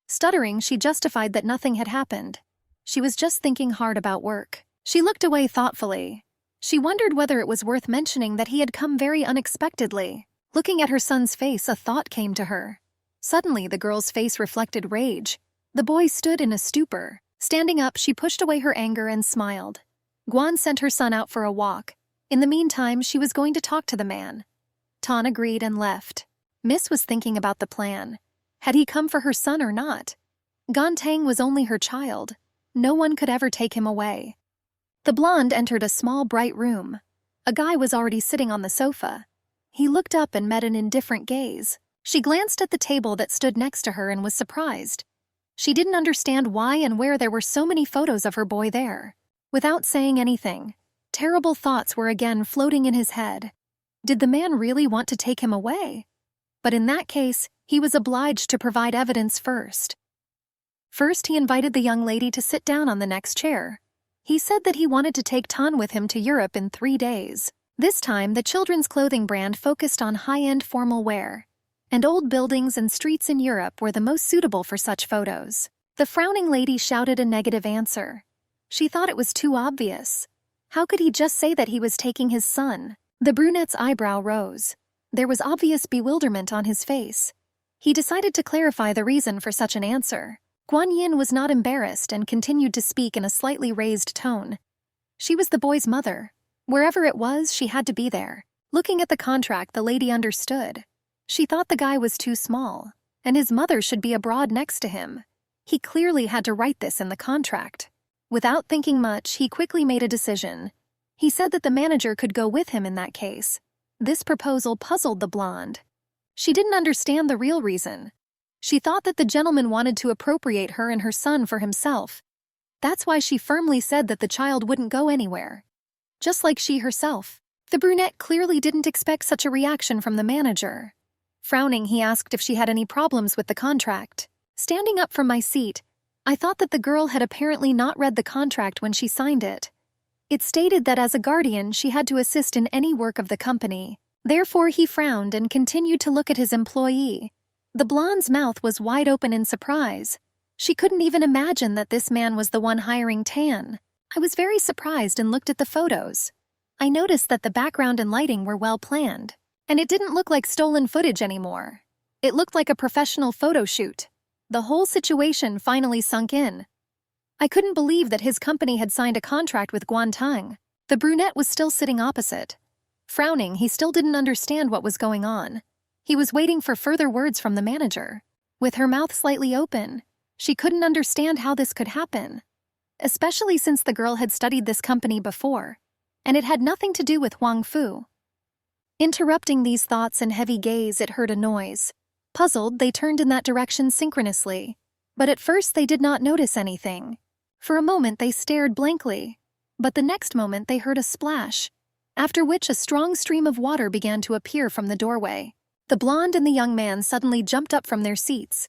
Stuttering, she justified that nothing had happened. She was just thinking hard about work. She looked away thoughtfully. She wondered whether it was worth mentioning that he had come very unexpectedly. Looking at her son's face, a thought came to her. Suddenly, the girl's face reflected rage. The boy stood in a stupor. Standing up, she pushed away her anger and smiled. Guan sent her son out for a walk. In the meantime, she was going to talk to the man. Tan agreed and left. Miss was thinking about the plan. Had he come for her son or not? Gontang was only her child. No one could ever take him away. The blonde entered a small, bright room. A guy was already sitting on the sofa. He looked up and met an indifferent gaze. She glanced at the table that stood next to her and was surprised. She didn't understand why and where there were so many photos of her boy there. Without saying anything, terrible thoughts were again floating in his head. Did the man really want to take him away? But in that case, he was obliged to provide evidence first. First, he invited the young lady to sit down on the next chair. He said that he wanted to take Tan with him to Europe in 3 days. This time, the children's clothing brand focused on high-end formal wear, and old buildings and streets in Europe were the most suitable for such photos. The frowning lady shouted a negative answer. She thought it was too obvious. How could he just say that he was taking his son? The brunette's eyebrow rose. There was obvious bewilderment on his face. He decided to clarify the reason for such an answer. Guan Yin was not embarrassed and continued to speak in a slightly raised tone. She was the boy's mother. Wherever it was, she had to be there. Looking at the contract, the lady understood. She thought the guy was too small, and his mother should be abroad next to him. He clearly had to write this in the contract. Without thinking much, he quickly made a decision. He said that the manager could go with him in that case. This proposal puzzled the blonde. She didn't understand the real reason. She thought that the gentleman wanted to appropriate her and her son for himself. That's why she firmly said that the child wouldn't go anywhere. Just like she herself. The brunette clearly didn't expect such a reaction from the manager. Frowning, he asked if she had any problems with the contract. Standing up from my seat, I thought that the girl had apparently not read the contract when she signed it. It stated that as a guardian, she had to assist in any work of the company. Therefore, he frowned and continued to look at his employee. The blonde's mouth was wide open in surprise. She couldn't even imagine that this man was the one hiring Tan. I was very surprised and looked at the photos. I noticed that the background and lighting were well planned, and it didn't look like stolen footage anymore. It looked like a professional photo shoot. The whole situation finally sunk in. I couldn't believe that his company had signed a contract with Guantang. The brunette was still sitting opposite. Frowning, he still didn't understand what was going on. He was waiting for further words from the manager. With her mouth slightly open, she couldn't understand how this could happen, especially since the girl had studied this company before, and it had nothing to do with Huang Fu. Interrupting these thoughts and heavy gaze, it heard a noise. Puzzled, they turned in that direction synchronously, but at first they did not notice anything. For a moment they stared blankly, but the next moment they heard a splash, after which a strong stream of water began to appear from the doorway. The blonde and the young man suddenly jumped up from their seats.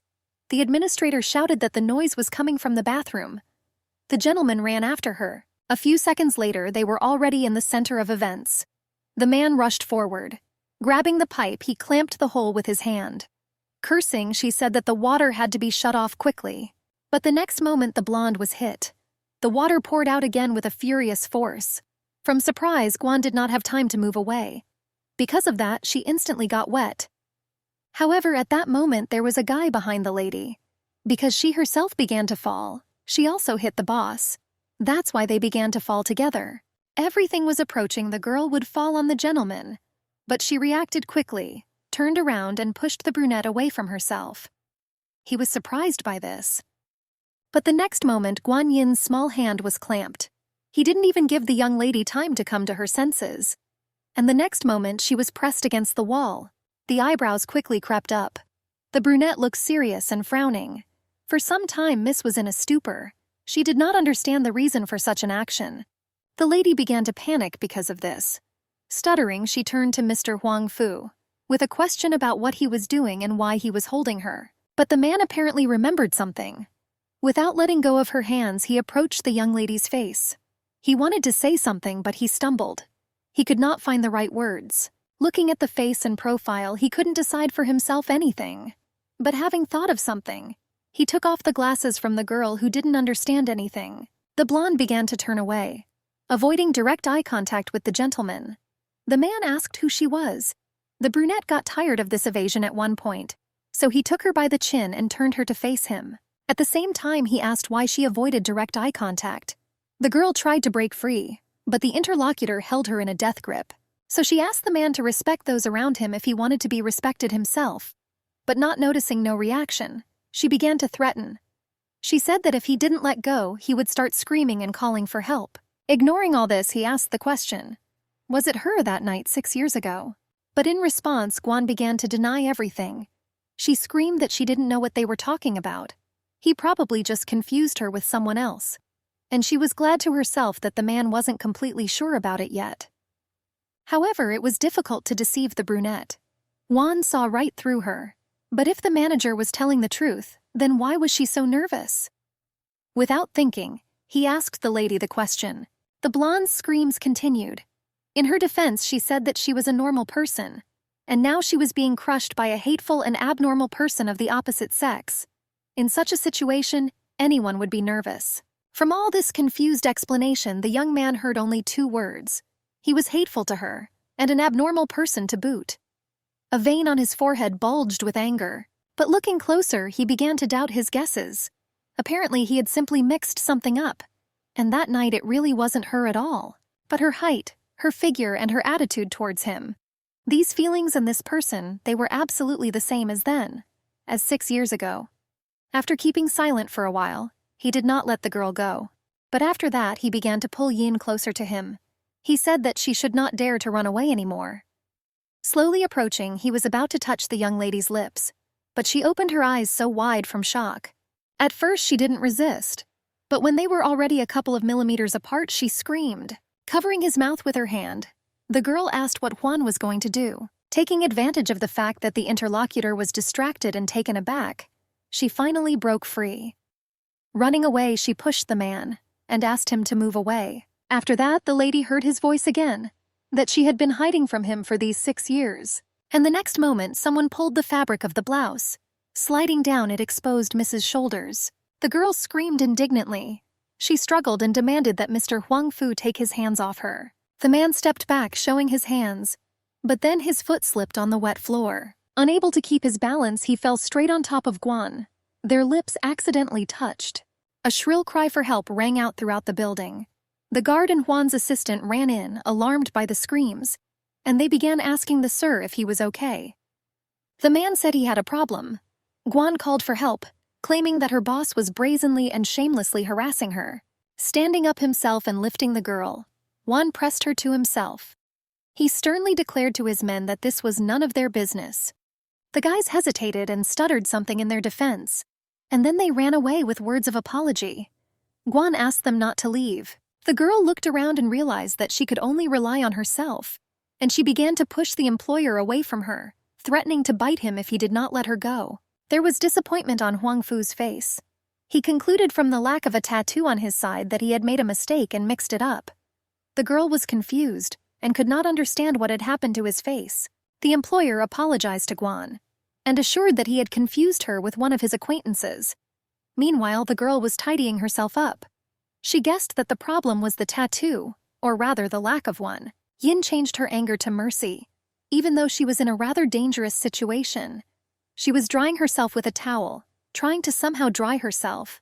The administrator shouted that the noise was coming from the bathroom. The gentleman ran after her. A few seconds later, they were already in the center of events. The man rushed forward. Grabbing the pipe, he clamped the hole with his hand. Cursing, she said that the water had to be shut off quickly. But the next moment, the blonde was hit. The water poured out again with a furious force. From surprise, Guan did not have time to move away. Because of that, she instantly got wet. However, at that moment, there was a guy behind the lady. Because she herself began to fall, she also hit the boss. That's why they began to fall together. Everything was approaching the girl would fall on the gentleman. But she reacted quickly, turned around and pushed the brunette away from herself. He was surprised by this. But the next moment, Guan Yin's small hand was clamped. He didn't even give the young lady time to come to her senses. And the next moment, she was pressed against the wall. The eyebrows quickly crept up. The brunette looked serious and frowning. For some time, Miss was in a stupor. She did not understand the reason for such an action. The lady began to panic because of this. Stuttering, she turned to Mr. Huang Fu, with a question about what he was doing and why he was holding her. But the man apparently remembered something. Without letting go of her hands, he approached the young lady's face. He wanted to say something, but he stumbled. He could not find the right words. Looking at the face and profile, he couldn't decide for himself anything. But having thought of something, he took off the glasses from the girl who didn't understand anything. The blonde began to turn away, avoiding direct eye contact with the gentleman. The man asked who she was. The brunette got tired of this evasion at one point, so he took her by the chin and turned her to face him. At the same time, he asked why she avoided direct eye contact. The girl tried to break free, but the interlocutor held her in a death grip. So she asked the man to respect those around him if he wanted to be respected himself. But not noticing no reaction, she began to threaten. She said that if he didn't let go, he would start screaming and calling for help. Ignoring all this, he asked the question, was it her that night 6 years ago? But in response, Guan began to deny everything. She screamed that she didn't know what they were talking about. He probably just confused her with someone else, and she was glad to herself that the man wasn't completely sure about it yet. However, it was difficult to deceive the brunette. Juan saw right through her. But if the manager was telling the truth, then why was she so nervous? Without thinking, he asked the lady the question. The blonde's screams continued. In her defense, she said that she was a normal person, and now she was being crushed by a hateful and abnormal person of the opposite sex. In such a situation, anyone would be nervous. From all this confused explanation, the young man heard only 2 words. He was hateful to her, and an abnormal person to boot. A vein on his forehead bulged with anger, but looking closer, he began to doubt his guesses. Apparently, he had simply mixed something up, and that night it really wasn't her at all, but her height, her figure, and her attitude towards him. These feelings and this person, they were absolutely the same as then, as 6 years ago. After keeping silent for a while, he did not let the girl go. But after that, he began to pull Yin closer to him. He said that she should not dare to run away anymore. Slowly approaching, he was about to touch the young lady's lips, but she opened her eyes so wide from shock. At first, she didn't resist, but when they were already a couple of millimeters apart, she screamed. Covering his mouth with her hand, the girl asked what Juan was going to do. Taking advantage of the fact that the interlocutor was distracted and taken aback, she finally broke free. Running away, she pushed the man and asked him to move away. After that, the lady heard his voice again, that she had been hiding from him for these 6 years. And the next moment, someone pulled the fabric of the blouse. Sliding down, it exposed Mrs. Shoulders. The girl screamed indignantly. She struggled and demanded that Mr. Huang Fu take his hands off her. The man stepped back, showing his hands, but then his foot slipped on the wet floor. Unable to keep his balance, he fell straight on top of Guan. Their lips accidentally touched. A shrill cry for help rang out throughout the building. The guard and Juan's assistant ran in, alarmed by the screams, and they began asking the sir if he was okay. The man said he had a problem. Guan called for help, claiming that her boss was brazenly and shamelessly harassing her. Standing up himself and lifting the girl, Juan pressed her to himself. He sternly declared to his men that this was none of their business. The guys hesitated and stuttered something in their defense, and then they ran away with words of apology. Guan asked them not to leave. The girl looked around and realized that she could only rely on herself, and she began to push the employer away from her, threatening to bite him if he did not let her go. There was disappointment on Huang Fu's face. He concluded from the lack of a tattoo on his side that he had made a mistake and mixed it up. The girl was confused and could not understand what had happened to his face. The employer apologized to Guan and assured that he had confused her with one of his acquaintances. Meanwhile, the girl was tidying herself up. She guessed that the problem was the tattoo, or rather the lack of one. Yin changed her anger to mercy. Even though she was in a rather dangerous situation, she was drying herself with a towel, trying to somehow dry herself.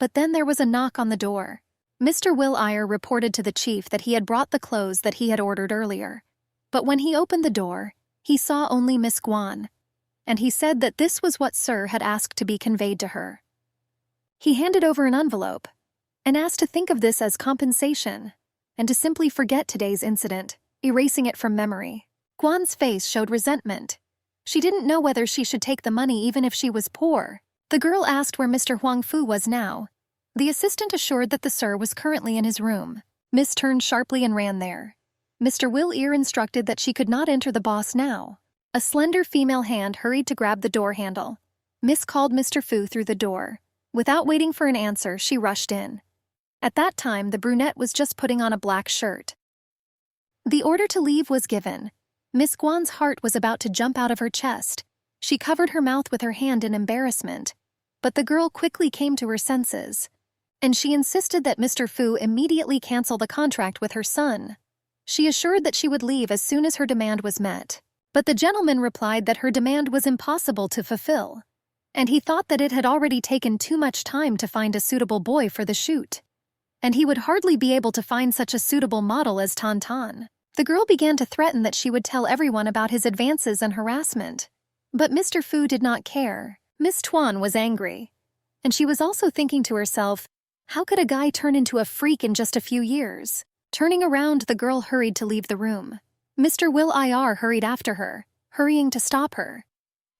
But then there was a knock on the door. Mr. Will Iyer reported to the chief that he had brought the clothes that he had ordered earlier. But when he opened the door, he saw only Miss Guan, and he said that this was what Sir had asked to be conveyed to her. He handed over an envelope and asked to think of this as compensation and to simply forget today's incident, erasing it from memory. Guan's face showed resentment. She didn't know whether she should take the money even if she was poor. The girl asked where Mr. Huang Fu was now. The assistant assured that the sir was currently in his room. Miss turned sharply and ran there. Mr. Will Ear instructed that she could not enter the boss now. A slender female hand hurried to grab the door handle. Miss called Mr. Fu through the door. Without waiting for an answer, she rushed in. At that time, the brunette was just putting on a black shirt. The order to leave was given. Miss Guan's heart was about to jump out of her chest. She covered her mouth with her hand in embarrassment. But the girl quickly came to her senses, and she insisted that Mr. Fu immediately cancel the contract with her son. She assured that she would leave as soon as her demand was met. But the gentleman replied that her demand was impossible to fulfill, and he thought that it had already taken too much time to find a suitable boy for the shoot, and he would hardly be able to find such a suitable model as Tantan. The girl began to threaten that she would tell everyone about his advances and harassment. But Mr. Fu did not care. Miss Tuan was angry, and she was also thinking to herself, how could a guy turn into a freak in just a few years? Turning around, the girl hurried to leave the room. Mr. Will Ir hurried after her, hurrying to stop her.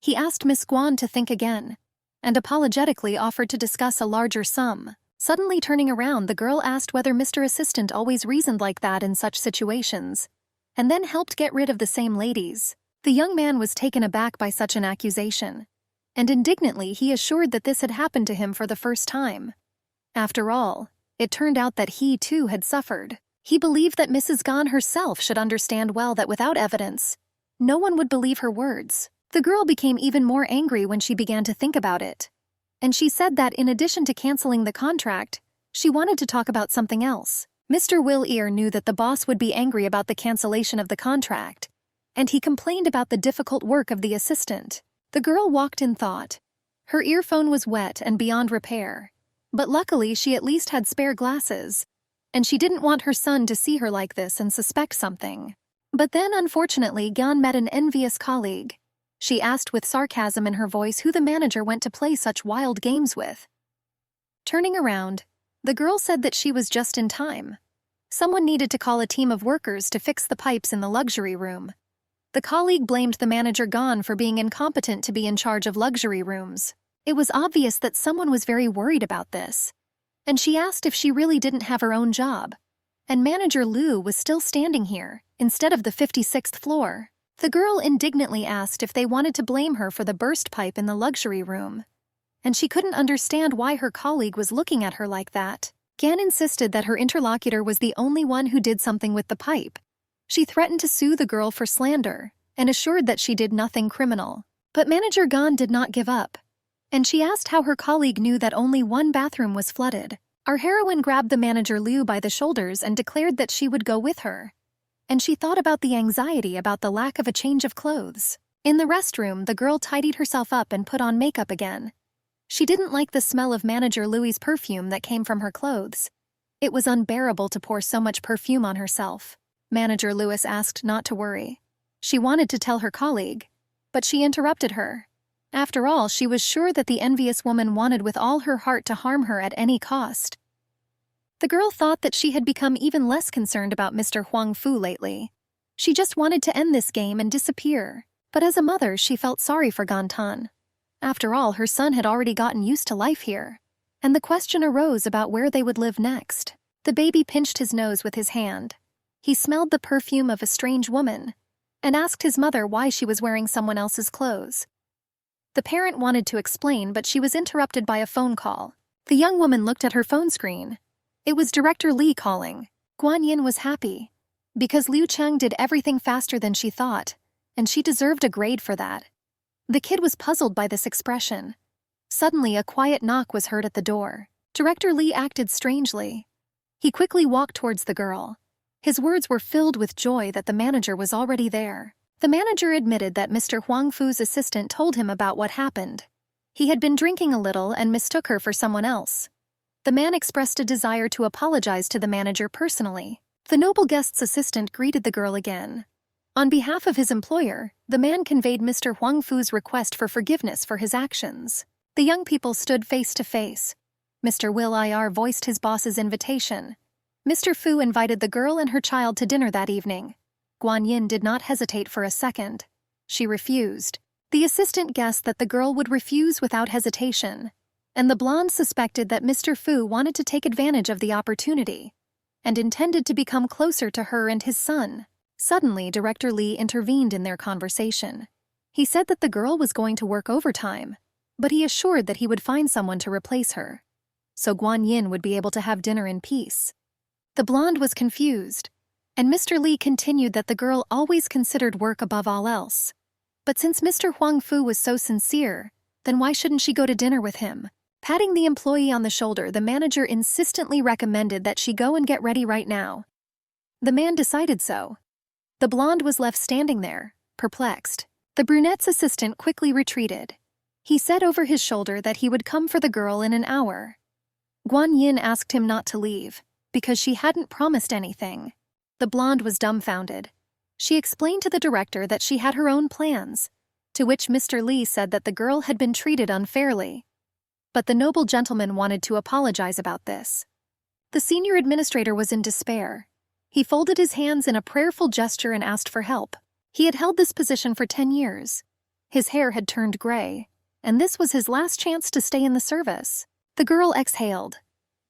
He asked Miss Guan to think again, and apologetically offered to discuss a larger sum. Suddenly turning around, the girl asked whether Mr. Assistant always reasoned like that in such situations, and then helped get rid of the same ladies. The young man was taken aback by such an accusation, and indignantly he assured that this had happened to him for the first time. After all, it turned out that he too had suffered. He believed that Mrs. Gan herself should understand well that without evidence, no one would believe her words. The girl became even more angry when she began to think about it, and she said that in addition to canceling the contract, she wanted to talk about something else. Mr. Will Ear knew that the boss would be angry about the cancellation of the contract, and he complained about the difficult work of the assistant. The girl walked in thought. Her earphone was wet and beyond repair, but luckily she at least had spare glasses, and she didn't want her son to see her like this and suspect something. But then, unfortunately, Gan met an envious colleague. She asked with sarcasm in her voice who the manager went to play such wild games with. Turning around, the girl said that she was just in time. Someone needed to call a team of workers to fix the pipes in the luxury room. The colleague blamed the manager Gan for being incompetent to be in charge of luxury rooms. It was obvious that someone was very worried about this, and she asked if she really didn't have her own job. And Manager Liu was still standing here, instead of the 56th floor. The girl indignantly asked if they wanted to blame her for the burst pipe in the luxury room, and she couldn't understand why her colleague was looking at her like that. Gan insisted that her interlocutor was the only one who did something with the pipe. She threatened to sue the girl for slander and assured that she did nothing criminal. But Manager Gan did not give up, and she asked how her colleague knew that only one bathroom was flooded. Our heroine grabbed the manager Liu by the shoulders and declared that she would go with her. And she thought about the anxiety about the lack of a change of clothes. In the restroom, the girl tidied herself up and put on makeup again. She didn't like the smell of Manager Louis's perfume that came from her clothes. It was unbearable to pour so much perfume on herself. Manager Lewis asked not to worry. She wanted to tell her colleague, but she interrupted her. After all, she was sure that the envious woman wanted with all her heart to harm her at any cost. The girl thought that she had become even less concerned about Mr. Huang Fu lately. She just wanted to end this game and disappear. But as a mother, she felt sorry for Gantan. After all, her son had already gotten used to life here, and the question arose about where they would live next. The baby pinched his nose with his hand. He smelled the perfume of a strange woman, and asked his mother why she was wearing someone else's clothes. The parent wanted to explain, but she was interrupted by a phone call. The young woman looked at her phone screen. It was Director Li calling. Guan Yin was happy, because Liu Cheng did everything faster than she thought, and she deserved a grade for that. The kid was puzzled by this expression. Suddenly, a quiet knock was heard at the door. Director Li acted strangely. He quickly walked towards the girl. His words were filled with joy that the manager was already there. The manager admitted that Mr. Huang Fu's assistant told him about what happened. He had been drinking a little and mistook her for someone else. The man expressed a desire to apologize to the manager personally. The noble guest's assistant greeted the girl again. On behalf of his employer, the man conveyed Mr. Huang Fu's request for forgiveness for his actions. The young people stood face to face. Mr. Will Ir voiced his boss's invitation. Mr. Fu invited the girl and her child to dinner that evening. Guan Yin did not hesitate for a second. She refused. The assistant guessed that the girl would refuse without hesitation, and the blonde suspected that Mr. Fu wanted to take advantage of the opportunity and intended to become closer to her and his son. Suddenly, Director Li intervened in their conversation. He said that the girl was going to work overtime, but he assured that he would find someone to replace her, so Guan Yin would be able to have dinner in peace. The blonde was confused, and Mr. Li continued that the girl always considered work above all else. But since Mr. Huang Fu was so sincere, then why shouldn't she go to dinner with him? Patting the employee on the shoulder, the manager insistently recommended that she go and get ready right now. The man decided so. The blonde was left standing there, perplexed. The brunette's assistant quickly retreated. He said over his shoulder that he would come for the girl in an hour. Guan Yin asked him not to leave, because she hadn't promised anything. The blonde was dumbfounded. She explained to the director that she had her own plans, to which Mr. Li said that the girl had been treated unfairly. But the noble gentleman wanted to apologize about this. The senior administrator was in despair. He folded his hands in a prayerful gesture and asked for help. He had held this position for 10 years. His hair had turned gray, and this was his last chance to stay in the service. The girl exhaled.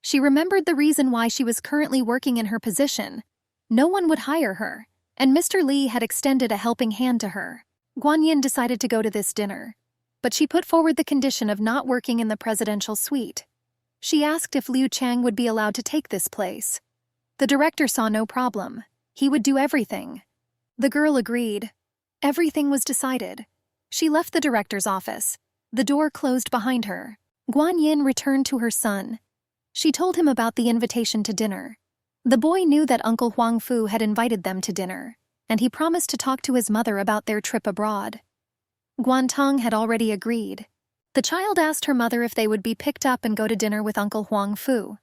She remembered the reason why she was currently working in her position. No one would hire her, and Mr. Lee had extended a helping hand to her. Guan Yin decided to go to this dinner, but she put forward the condition of not working in the presidential suite. She asked if Liu Chang would be allowed to take this place. The director saw no problem. He would do everything. The girl agreed. Everything was decided. She left the director's office. The door closed behind her. Guan Yin returned to her son. She told him about the invitation to dinner. The boy knew that Uncle Huang Fu had invited them to dinner, and he promised to talk to his mother about their trip abroad. Guan Tong had already agreed. The child asked her mother if they would be picked up and go to dinner with Uncle Huang Fu.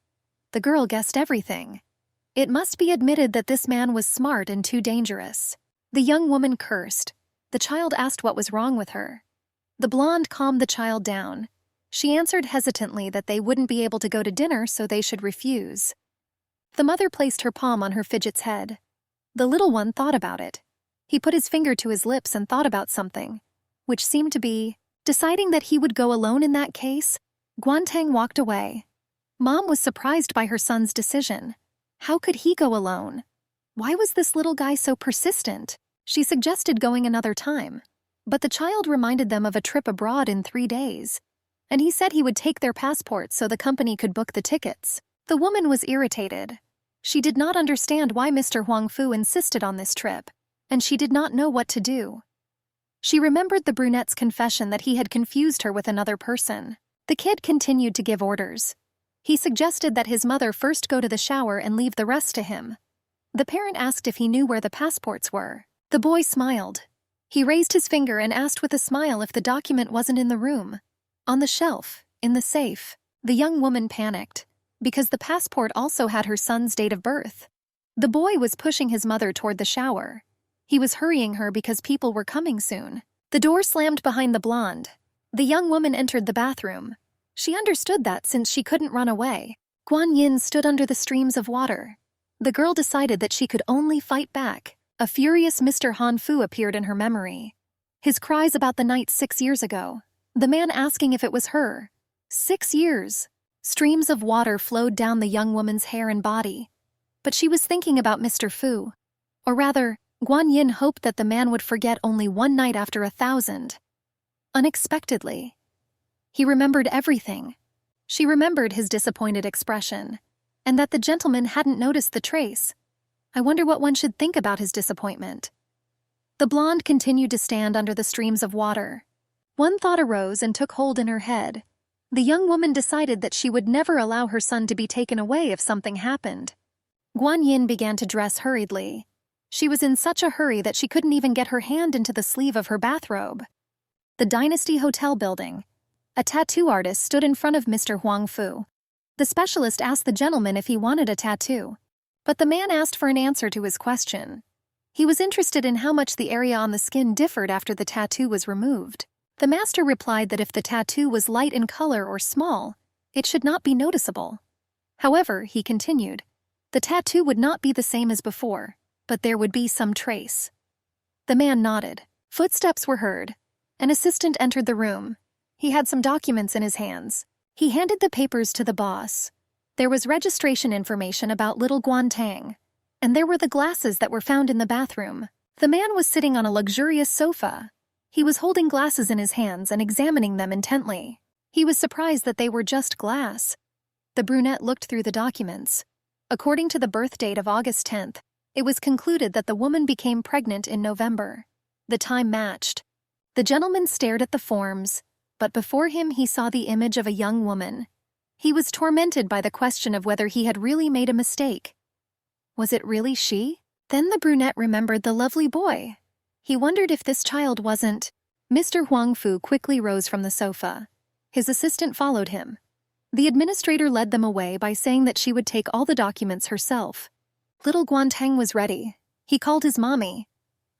The girl guessed everything. It must be admitted that this man was smart and too dangerous. The young woman cursed. The child asked what was wrong with her. The blonde calmed the child down. She answered hesitantly that they wouldn't be able to go to dinner, so they should refuse. The mother placed her palm on her fidget's head. The little one thought about it. He put his finger to his lips and thought about something, which seemed to be deciding that he would go alone in that case. Guantang walked away. Mom was surprised by her son's decision. How could he go alone? Why was this little guy so persistent? She suggested going another time, but the child reminded them of a trip abroad in 3 days, and he said he would take their passports so the company could book the tickets. The woman was irritated. She did not understand why Mr. Huang Fu insisted on this trip, and she did not know what to do. She remembered the brunette's confession that he had confused her with another person. The kid continued to give orders. He suggested that his mother first go to the shower and leave the rest to him. The parent asked if he knew where the passports were. The boy smiled. He raised his finger and asked with a smile if the document wasn't in the room. On the shelf, in the safe. The young woman panicked, because the passport also had her son's date of birth. The boy was pushing his mother toward the shower. He was hurrying her because people were coming soon. The door slammed behind the blonde. The young woman entered the bathroom. She understood that since she couldn't run away. Guan Yin stood under the streams of water. The girl decided that she could only fight back. A furious Mr. Han Fu appeared in her memory. His cries about the night 6 years ago. The man asking if it was her. 6 years. Streams of water flowed down the young woman's hair and body. But she was thinking about Mr. Fu. Or rather, Guan Yin hoped that the man would forget only one night after 1,000. Unexpectedly, he remembered everything. She remembered his disappointed expression, and that the gentleman hadn't noticed the trace. I wonder what one should think about his disappointment. The blonde continued to stand under the streams of water. One thought arose and took hold in her head. The young woman decided that she would never allow her son to be taken away if something happened. Guan Yin began to dress hurriedly. She was in such a hurry that she couldn't even get her hand into the sleeve of her bathrobe. The Dynasty Hotel building. A tattoo artist stood in front of Mr. Huang Fu. The specialist asked the gentleman if he wanted a tattoo, but the man asked for an answer to his question. He was interested in how much the area on the skin differed after the tattoo was removed. The master replied that if the tattoo was light in color or small, it should not be noticeable. However, he continued, the tattoo would not be the same as before, but there would be some trace. The man nodded. Footsteps were heard. An assistant entered the room. He had some documents in his hands. He handed the papers to the boss. There was registration information about little Guan Tang, and there were the glasses that were found in the bathroom. The man was sitting on a luxurious sofa. He was holding glasses in his hands and examining them intently. He was surprised that they were just glass. The brunette looked through the documents. According to the birth date of August 10th, it was concluded that the woman became pregnant in November. The time matched. The gentleman stared at the forms, but before him he saw the image of a young woman. He was tormented by the question of whether he had really made a mistake. Was it really she? Then the brunette remembered the lovely boy. He wondered if this child wasn't. Mr. Huang Fu quickly rose from the sofa. His assistant followed him. The administrator led them away by saying that she would take all the documents herself. Little Guantang was ready. He called his mommy.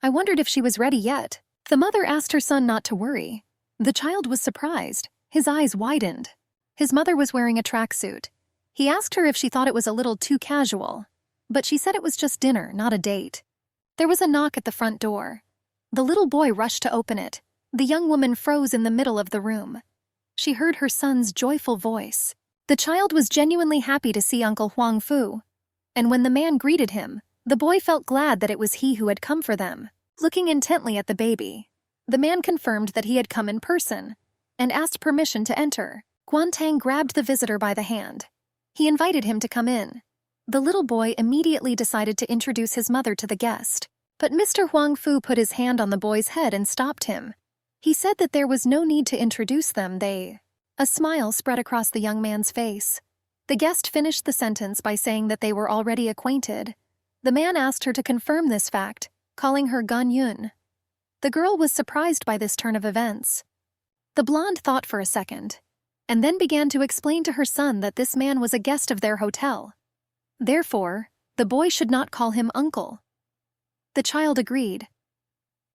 I wondered if she was ready yet. The mother asked her son not to worry. The child was surprised. His eyes widened. His mother was wearing a tracksuit. He asked her if she thought it was a little too casual, but she said it was just dinner, not a date. There was a knock at the front door. The little boy rushed to open it. The young woman froze in the middle of the room. She heard her son's joyful voice. The child was genuinely happy to see Uncle Huang Fu. And when the man greeted him, the boy felt glad that it was he who had come for them. Looking intently at the baby, the man confirmed that he had come in person and asked permission to enter. Guantang grabbed the visitor by the hand. He invited him to come in. The little boy immediately decided to introduce his mother to the guest, but Mr. Huang Fu put his hand on the boy's head and stopped him. He said that there was no need to introduce them. A smile spread across the young man's face. The guest finished the sentence by saying that they were already acquainted. The man asked her to confirm this fact, calling her Gan Yun. The girl was surprised by this turn of events. The blonde thought for a second, and then began to explain to her son that this man was a guest of their hotel. Therefore, the boy should not call him uncle. The child agreed.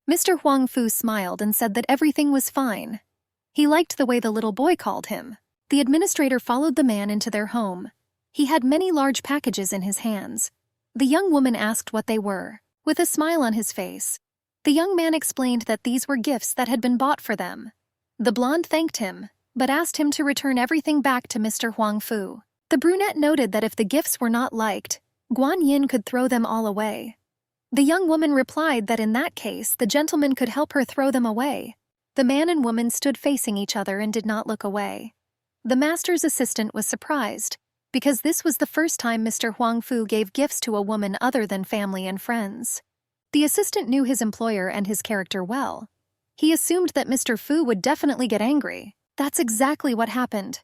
Mr. Huang Fu smiled and said that everything was fine. He liked the way the little boy called him. The administrator followed the man into their home. He had many large packages in his hands. The young woman asked what they were. With a smile on his face, the young man explained that these were gifts that had been bought for them. The blonde thanked him, but asked him to return everything back to Mr. Huang Fu. The brunette noted that if the gifts were not liked, Guan Yin could throw them all away. The young woman replied that in that case the gentleman could help her throw them away. The man and woman stood facing each other and did not look away. The master's assistant was surprised, because this was the first time Mr. Huang Fu gave gifts to a woman other than family and friends. The assistant knew his employer and his character well. He assumed that Mr. Fu would definitely get angry. That's exactly what happened.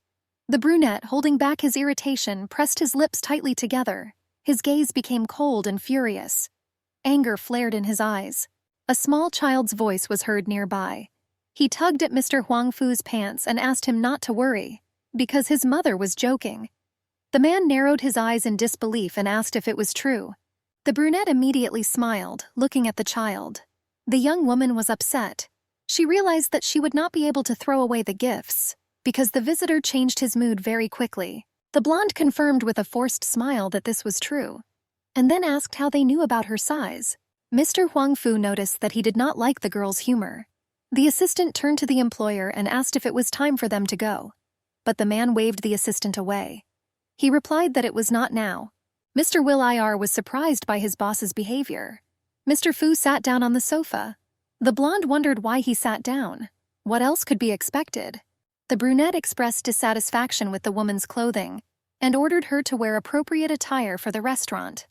The brunette, holding back his irritation, pressed his lips tightly together. His gaze became cold and furious. Anger flared in his eyes. A small child's voice was heard nearby. He tugged at Mr. Huang Fu's pants and asked him not to worry, because his mother was joking. The man narrowed his eyes in disbelief and asked if it was true. The brunette immediately smiled, looking at the child. The young woman was upset. She realized that she would not be able to throw away the gifts, because the visitor changed his mood very quickly. The blonde confirmed with a forced smile that this was true, and then asked how they knew about her size. Mr. Huang Fu noticed that he did not like the girl's humor. The assistant turned to the employer and asked if it was time for them to go, but the man waved the assistant away. He replied that it was not now. Mr. Will Ir was surprised by his boss's behavior. Mr. Fu sat down on the sofa. The blonde wondered why he sat down. What else could be expected? The brunette expressed dissatisfaction with the woman's clothing and ordered her to wear appropriate attire for the restaurant.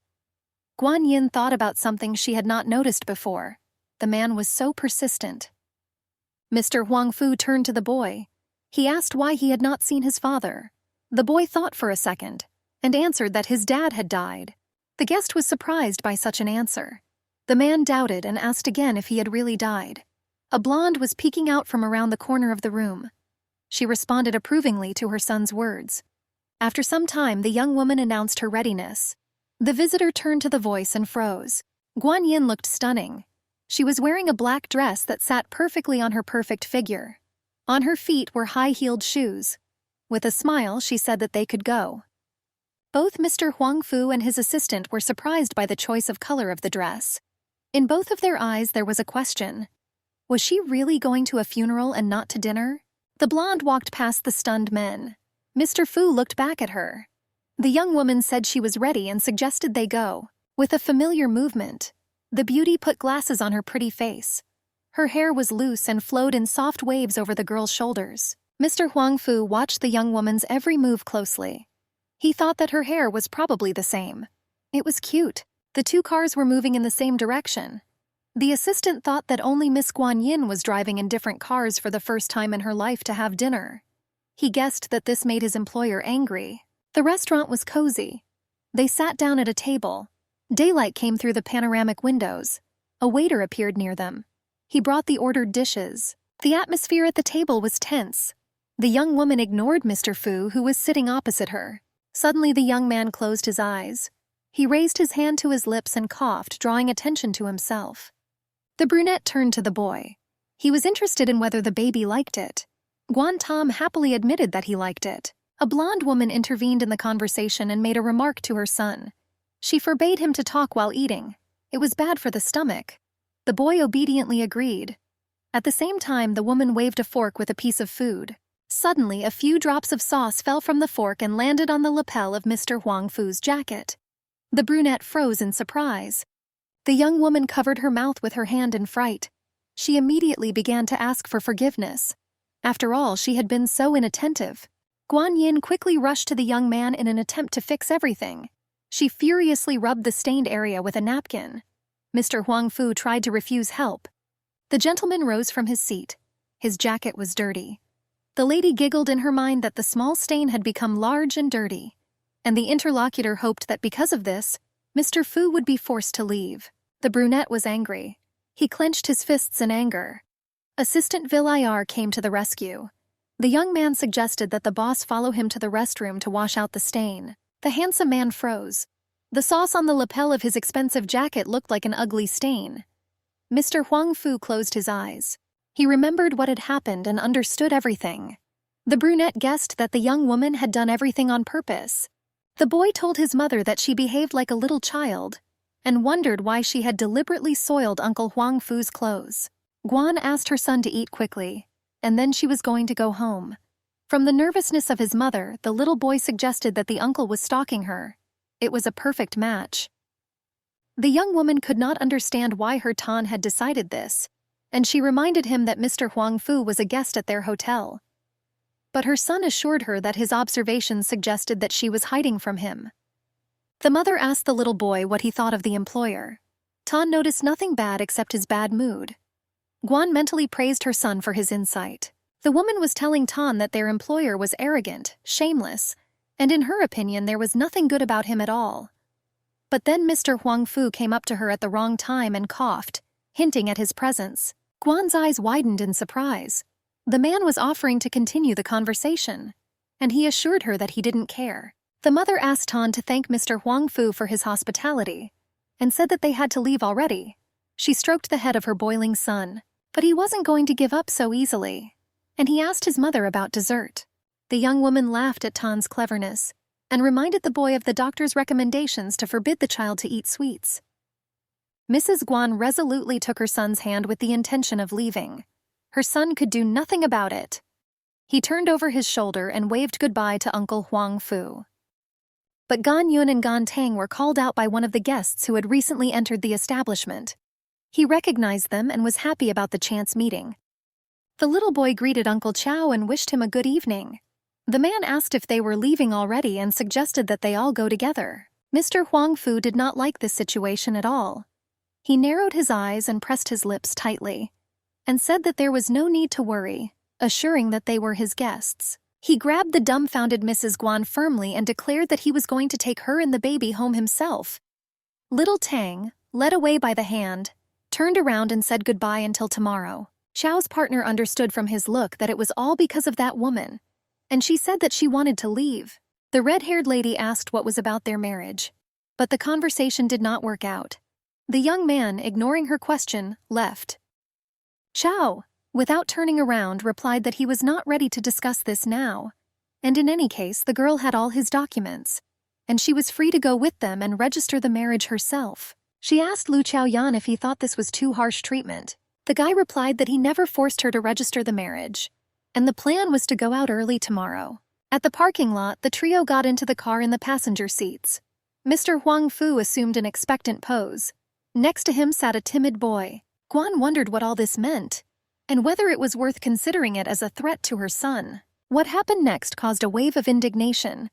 Guan Yin thought about something she had not noticed before. The man was so persistent. Mr. Huang Fu turned to the boy. He asked why he had not seen his father. The boy thought for a second and answered that his dad had died. The guest was surprised by such an answer. The man doubted and asked again if he had really died. A blonde was peeking out from around the corner of the room. She responded approvingly to her son's words. After some time, the young woman announced her readiness. The visitor turned to the voice and froze. Guan Yin looked stunning. She was wearing a black dress that sat perfectly on her perfect figure. On her feet were high-heeled shoes. With a smile, she said that they could go. Both Mr. Huang Fu and his assistant were surprised by the choice of color of the dress. In both of their eyes there was a question. Was she really going to a funeral and not to dinner? The blonde walked past the stunned men. Mr. Fu looked back at her. The young woman said she was ready and suggested they go. With a familiar movement, the beauty put glasses on her pretty face. Her hair was loose and flowed in soft waves over the girl's shoulders. Mr. Huang Fu watched the young woman's every move closely. He thought that her hair was probably the same. It was cute. The two cars were moving in the same direction. The assistant thought that only Miss Guan Yin was driving in different cars for the first time in her life to have dinner. He guessed that this made his employer angry. The restaurant was cozy. They sat down at a table. Daylight came through the panoramic windows. A waiter appeared near them. He brought the ordered dishes. The atmosphere at the table was tense. The young woman ignored Mr. Fu, who was sitting opposite her. Suddenly, the young man closed his eyes. He raised his hand to his lips and coughed, drawing attention to himself. The brunette turned to the boy. He was interested in whether the baby liked it. Guan Tom happily admitted that he liked it. A blonde woman intervened in the conversation and made a remark to her son. She forbade him to talk while eating. It was bad for the stomach. The boy obediently agreed. At the same time, the woman waved a fork with a piece of food. Suddenly, a few drops of sauce fell from the fork and landed on the lapel of Mr. Huang Fu's jacket. The brunette froze in surprise. The young woman covered her mouth with her hand in fright. She immediately began to ask for forgiveness. After all, she had been so inattentive. Guan Yin quickly rushed to the young man in an attempt to fix everything. She furiously rubbed the stained area with a napkin. Mr. Huang Fu tried to refuse help. The gentleman rose from his seat. His jacket was dirty. The lady giggled in her mind that the small stain had become large and dirty, and the interlocutor hoped that because of this, Mr. Fu would be forced to leave. The brunette was angry. He clenched his fists in anger. Assistant Villayar came to the rescue. The young man suggested that the boss follow him to the restroom to wash out the stain. The handsome man froze. The sauce on the lapel of his expensive jacket looked like an ugly stain. Mr. Huang Fu closed his eyes. He remembered what had happened and understood everything. The brunette guessed that the young woman had done everything on purpose. The boy told his mother that she behaved like a little child and wondered why she had deliberately soiled Uncle Huang Fu's clothes. Guan asked her son to eat quickly, and then she was going to go home. From the nervousness of his mother, the little boy suggested that the uncle was stalking her. It was a perfect match. The young woman could not understand why her Tan had decided this, and she reminded him that Mr. Huang Fu was a guest at their hotel. But her son assured her that his observations suggested that she was hiding from him. The mother asked the little boy what he thought of the employer. Tan noticed nothing bad except his bad mood. Guan mentally praised her son for his insight. The woman was telling Tan that their employer was arrogant, shameless, and in her opinion there was nothing good about him at all. But then Mr. Huang Fu came up to her at the wrong time and coughed, hinting at his presence. Guan's eyes widened in surprise. The man was offering to continue the conversation, and he assured her that he didn't care. The mother asked Tan to thank Mr. Huang Fu for his hospitality, and said that they had to leave already. She stroked the head of her boiling son, but he wasn't going to give up so easily, and he asked his mother about dessert. The young woman laughed at Tan's cleverness, and reminded the boy of the doctor's recommendations to forbid the child to eat sweets. Mrs. Guan resolutely took her son's hand with the intention of leaving. Her son could do nothing about it. He turned over his shoulder and waved goodbye to Uncle Huang Fu. But Gan Yun and Gan Tang were called out by one of the guests who had recently entered the establishment. He recognized them and was happy about the chance meeting. The little boy greeted Uncle Chow and wished him a good evening. The man asked if they were leaving already and suggested that they all go together. Mr. Huang Fu did not like this situation at all. He narrowed his eyes and pressed his lips tightly, and said that there was no need to worry, assuring that they were his guests. He grabbed the dumbfounded Mrs. Guan firmly and declared that he was going to take her and the baby home himself. Little Tang, led away by the hand, turned around and said goodbye until tomorrow. Chow's partner understood from his look that it was all because of that woman, and she said that she wanted to leave. The red-haired lady asked what was about their marriage, but the conversation did not work out. The young man, ignoring her question, left. Chow, without turning around, replied that he was not ready to discuss this now, and in any case the girl had all his documents, and she was free to go with them and register the marriage herself. She asked Lu Chaoyan if he thought this was too harsh treatment. The guy replied that he never forced her to register the marriage, and the plan was to go out early tomorrow. At the parking lot, the trio got into the car in the passenger seats. Mr. Huang Fu assumed an expectant pose. Next to him sat a timid boy. Guan wondered what all this meant, and whether it was worth considering it as a threat to her son. What happened next caused a wave of indignation.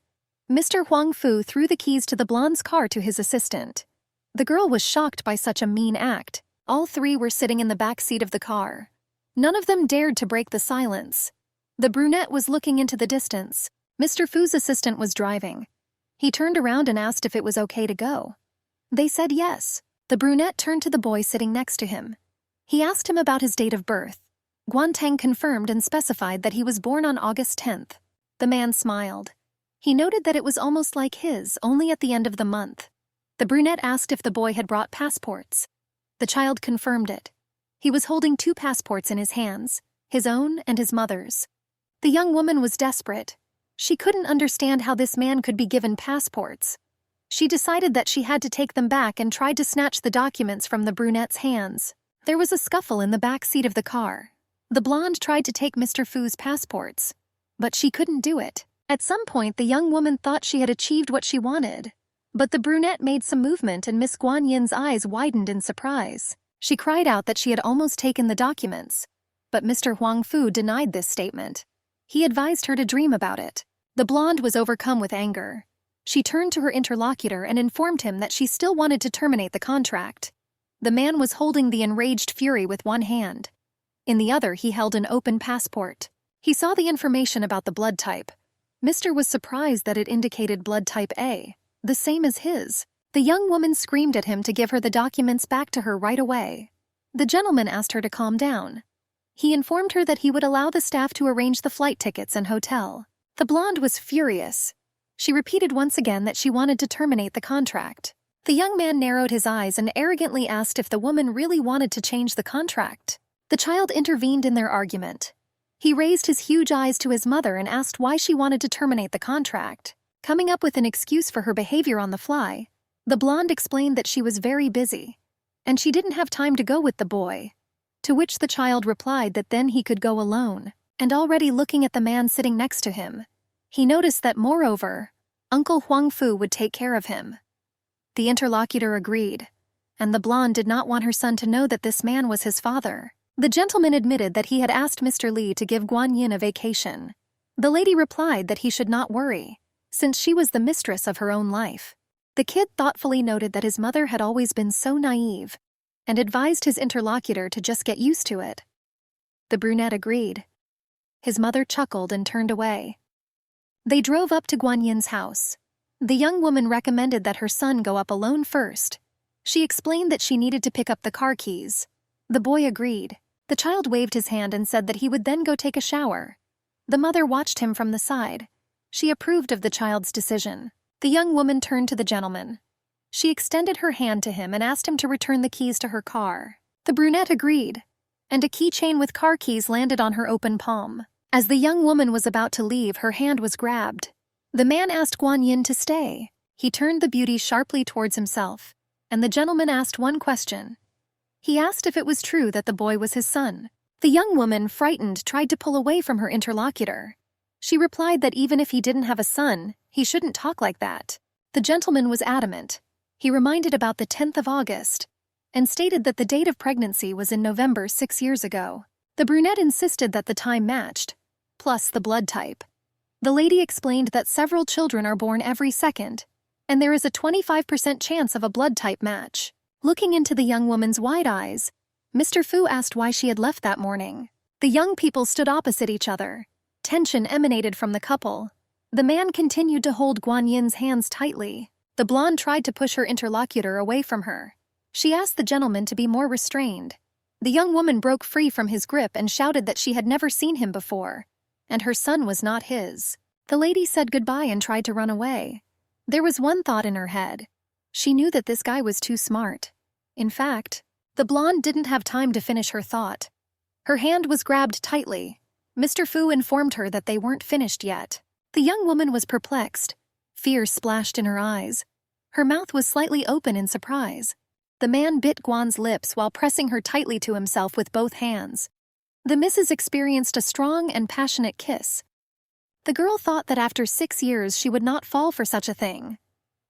Mr. Huang Fu threw the keys to the blonde's car to his assistant. The girl was shocked by such a mean act. All three were sitting in the back seat of the car. None of them dared to break the silence. The brunette was looking into the distance. Mr. Fu's assistant was driving. He turned around and asked if it was okay to go. They said yes. The brunette turned to the boy sitting next to him. He asked him about his date of birth. Guan Tang confirmed and specified that he was born on August 10th. The man smiled. He noted that it was almost like his, only at the end of the month. The brunette asked if the boy had brought passports. The child confirmed it. He was holding 2 passports in his hands, his own and his mother's. The young woman was desperate. She couldn't understand how this man could be given passports. She decided that she had to take them back and tried to snatch the documents from the brunette's hands. There was a scuffle in the back seat of the car. The blonde tried to take Mr. Fu's passports, but she couldn't do it. At some point, the young woman thought she had achieved what she wanted. But the brunette made some movement and Miss Guan Yin's eyes widened in surprise. She cried out that she had almost taken the documents. But Mr. Huang Fu denied this statement. He advised her to dream about it. The blonde was overcome with anger. She turned to her interlocutor and informed him that she still wanted to terminate the contract. The man was holding the enraged fury with one hand. In the other, he held an open passport. He saw the information about the blood type. Mr. was surprised that it indicated blood type A, the same as his. The young woman screamed at him to give her the documents back to her right away. The gentleman asked her to calm down. He informed her that he would allow the staff to arrange the flight tickets and hotel. The blonde was furious. She repeated once again that she wanted to terminate the contract. The young man narrowed his eyes and arrogantly asked if the woman really wanted to change the contract. The child intervened in their argument. He raised his huge eyes to his mother and asked why she wanted to terminate the contract. Coming up with an excuse for her behavior on the fly, the blonde explained that she was very busy, and she didn't have time to go with the boy. To which the child replied that then he could go alone, and already looking at the man sitting next to him, he noticed that moreover, Uncle Huang Fu would take care of him. The interlocutor agreed, and the blonde did not want her son to know that this man was his father. The gentleman admitted that he had asked Mr. Li to give Guan Yin a vacation. The lady replied that he should not worry, since she was the mistress of her own life. The kid thoughtfully noted that his mother had always been so naive, and advised his interlocutor to just get used to it. The brunette agreed. His mother chuckled and turned away. They drove up to Guan Yin's house. The young woman recommended that her son go up alone first. She explained that she needed to pick up the car keys. The boy agreed. The child waved his hand and said that he would then go take a shower. The mother watched him from the side. She approved of the child's decision. The young woman turned to the gentleman. She extended her hand to him and asked him to return the keys to her car. The brunette agreed, and a keychain with car keys landed on her open palm. As the young woman was about to leave, her hand was grabbed. The man asked Guan Yin to stay. He turned the beauty sharply towards himself, and the gentleman asked one question. He asked if it was true that the boy was his son. The young woman, frightened, tried to pull away from her interlocutor. She replied that even if he didn't have a son, he shouldn't talk like that. The gentleman was adamant. He reminded about the 10th of August, and stated that the date of pregnancy was in November 6 years ago. The brunette insisted that the time matched, plus the blood type. The lady explained that several children are born every second, and there is a 25% chance of a blood type match. Looking into the young woman's wide eyes, Mr. Fu asked why she had left that morning. The young people stood opposite each other. Tension emanated from the couple. The man continued to hold Guan Yin's hands tightly. The blonde tried to push her interlocutor away from her. She asked the gentleman to be more restrained. The young woman broke free from his grip and shouted that she had never seen him before, and her son was not his. The lady said goodbye and tried to run away. There was one thought in her head. She knew that this guy was too smart. In fact, the blonde didn't have time to finish her thought. Her hand was grabbed tightly. Mr. Fu informed her that they weren't finished yet. The young woman was perplexed. Fear splashed in her eyes. Her mouth was slightly open in surprise. The man bit Guan's lips while pressing her tightly to himself with both hands. The missus experienced a strong and passionate kiss. The girl thought that after 6 years she would not fall for such a thing.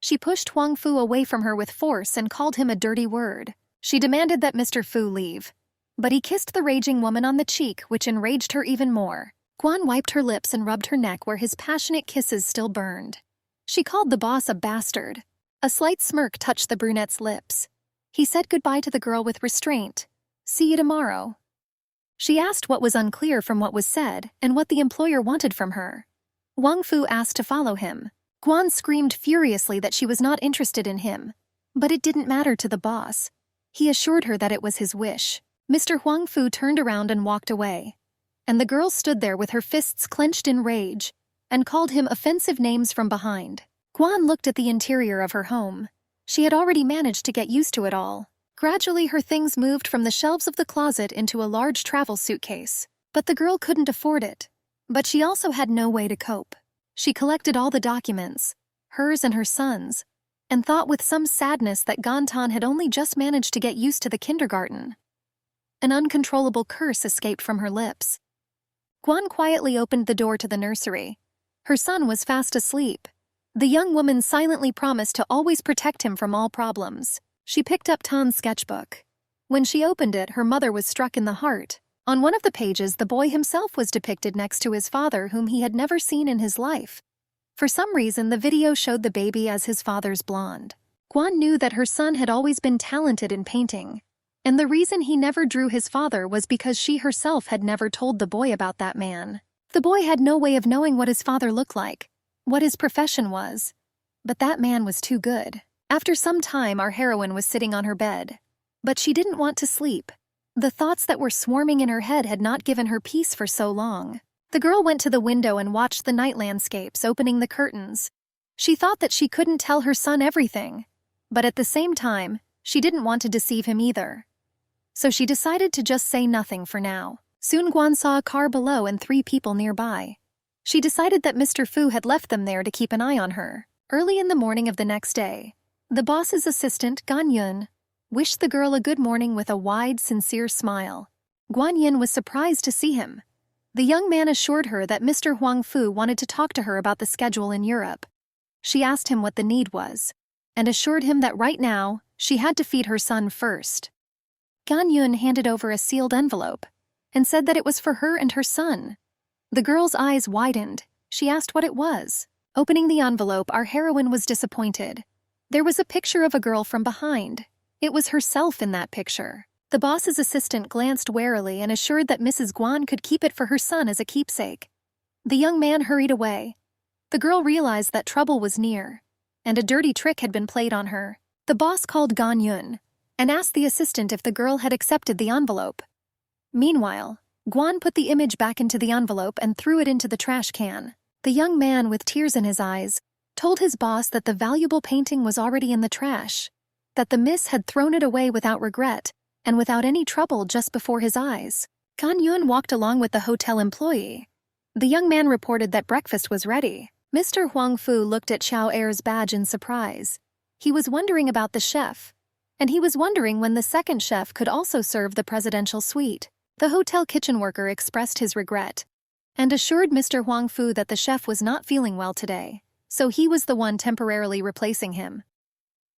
She pushed Huang Fu away from her with force and called him a dirty word. She demanded that Mr. Fu leave. But he kissed the raging woman on the cheek, which enraged her even more. Guan wiped her lips and rubbed her neck where his passionate kisses still burned. She called the boss a bastard. A slight smirk touched the brunette's lips. He said goodbye to the girl with restraint. See you tomorrow. She asked what was unclear from what was said and what the employer wanted from her. Huang Fu asked to follow him. Guan screamed furiously that she was not interested in him, but it didn't matter to the boss. He assured her that it was his wish. Mr. Huang Fu turned around and walked away, and the girl stood there with her fists clenched in rage and called him offensive names from behind. Guan looked at the interior of her home. She had already managed to get used to it all. Gradually, her things moved from the shelves of the closet into a large travel suitcase. But the girl couldn't afford it. But she also had no way to cope. She collected all the documents, hers and her son's, and thought with some sadness that Gantan had only just managed to get used to the kindergarten. An uncontrollable curse escaped from her lips. Guan quietly opened the door to the nursery. Her son was fast asleep. The young woman silently promised to always protect him from all problems. She picked up Tan's sketchbook. When she opened it, her mother was struck in the heart. On one of the pages, the boy himself was depicted next to his father, whom he had never seen in his life. For some reason, the video showed the baby as his father's blonde. Guan knew that her son had always been talented in painting. And the reason he never drew his father was because she herself had never told the boy about that man. The boy had no way of knowing what his father looked like, what his profession was. But that man was too good. After some time, our heroine was sitting on her bed. But she didn't want to sleep. The thoughts that were swarming in her head had not given her peace for so long. The girl went to the window and watched the night landscapes, opening the curtains. She thought that she couldn't tell her son everything. But at the same time, she didn't want to deceive him either. So she decided to just say nothing for now. Soon Guan saw a car below and 3 people nearby. She decided that Mr. Fu had left them there to keep an eye on her. Early in the morning of the next day, the boss's assistant, Gan Yun, wished the girl a good morning with a wide, sincere smile. Guan Yin was surprised to see him. The young man assured her that Mr. Huang Fu wanted to talk to her about the schedule in Europe. She asked him what the need was, and assured him that right now, she had to feed her son first. Gan Yun handed over a sealed envelope and said that it was for her and her son. The girl's eyes widened. She asked what it was. Opening the envelope, our heroine was disappointed. There was a picture of a girl from behind. It was herself in that picture. The boss's assistant glanced warily and assured that Mrs. Guan could keep it for her son as a keepsake. The young man hurried away. The girl realized that trouble was near, and a dirty trick had been played on her. The boss called Gan Yun and asked the assistant if the girl had accepted the envelope. Meanwhile, Guan put the image back into the envelope and threw it into the trash can. The young man, with tears in his eyes, told his boss that the valuable painting was already in the trash, that the miss had thrown it away without regret and without any trouble just before his eyes. Gan Yun walked along with the hotel employee. The young man reported that breakfast was ready. Mr. Huang Fu looked at Chao Er's badge in surprise. He was wondering about the chef, and he was wondering when the second chef could also serve the presidential suite. The hotel kitchen worker expressed his regret and assured Mr. Huang Fu that the chef was not feeling well today, so he was the one temporarily replacing him.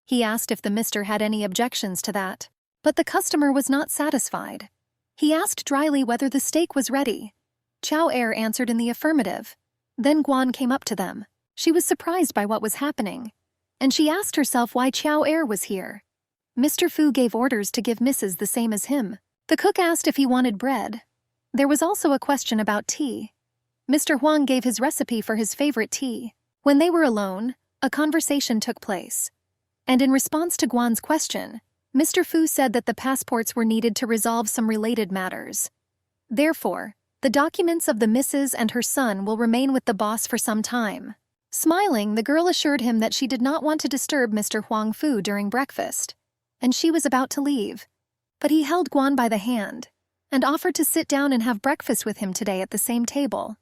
He asked if the mister had any objections to that, but the customer was not satisfied. He asked dryly whether the steak was ready. Chao Er answered in the affirmative. Then Guan came up to them. She was surprised by what was happening, and she asked herself why Chao Er was here. Mr. Fu gave orders to give Mrs. the same as him. The cook asked if he wanted bread. There was also a question about tea. Mr. Huang gave his recipe for his favorite tea. When they were alone, a conversation took place. And in response to Guan's question, Mr. Fu said that the passports were needed to resolve some related matters. Therefore, the documents of the missus and her son will remain with the boss for some time. Smiling, the girl assured him that she did not want to disturb Mr. Huang Fu during breakfast, and she was about to leave. But he held Guan by the hand and offered to sit down and have breakfast with him today at the same table.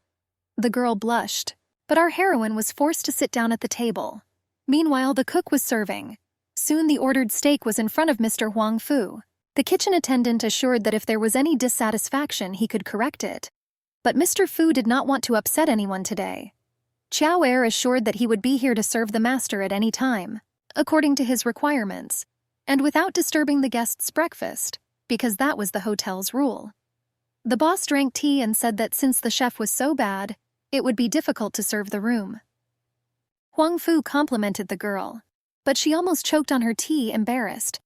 The girl blushed, but our heroine was forced to sit down at the table. Meanwhile, the cook was serving. Soon the ordered steak was in front of Mr. Huang Fu. The kitchen attendant assured that if there was any dissatisfaction, he could correct it. But Mr. Fu did not want to upset anyone today. Chao Er assured that he would be here to serve the master at any time, according to his requirements, and without disturbing the guests' breakfast, because that was the hotel's rule. The boss drank tea and said that since the chef was so bad, it would be difficult to serve the room. Huang Fu complimented the girl, but she almost choked on her tea, embarrassed.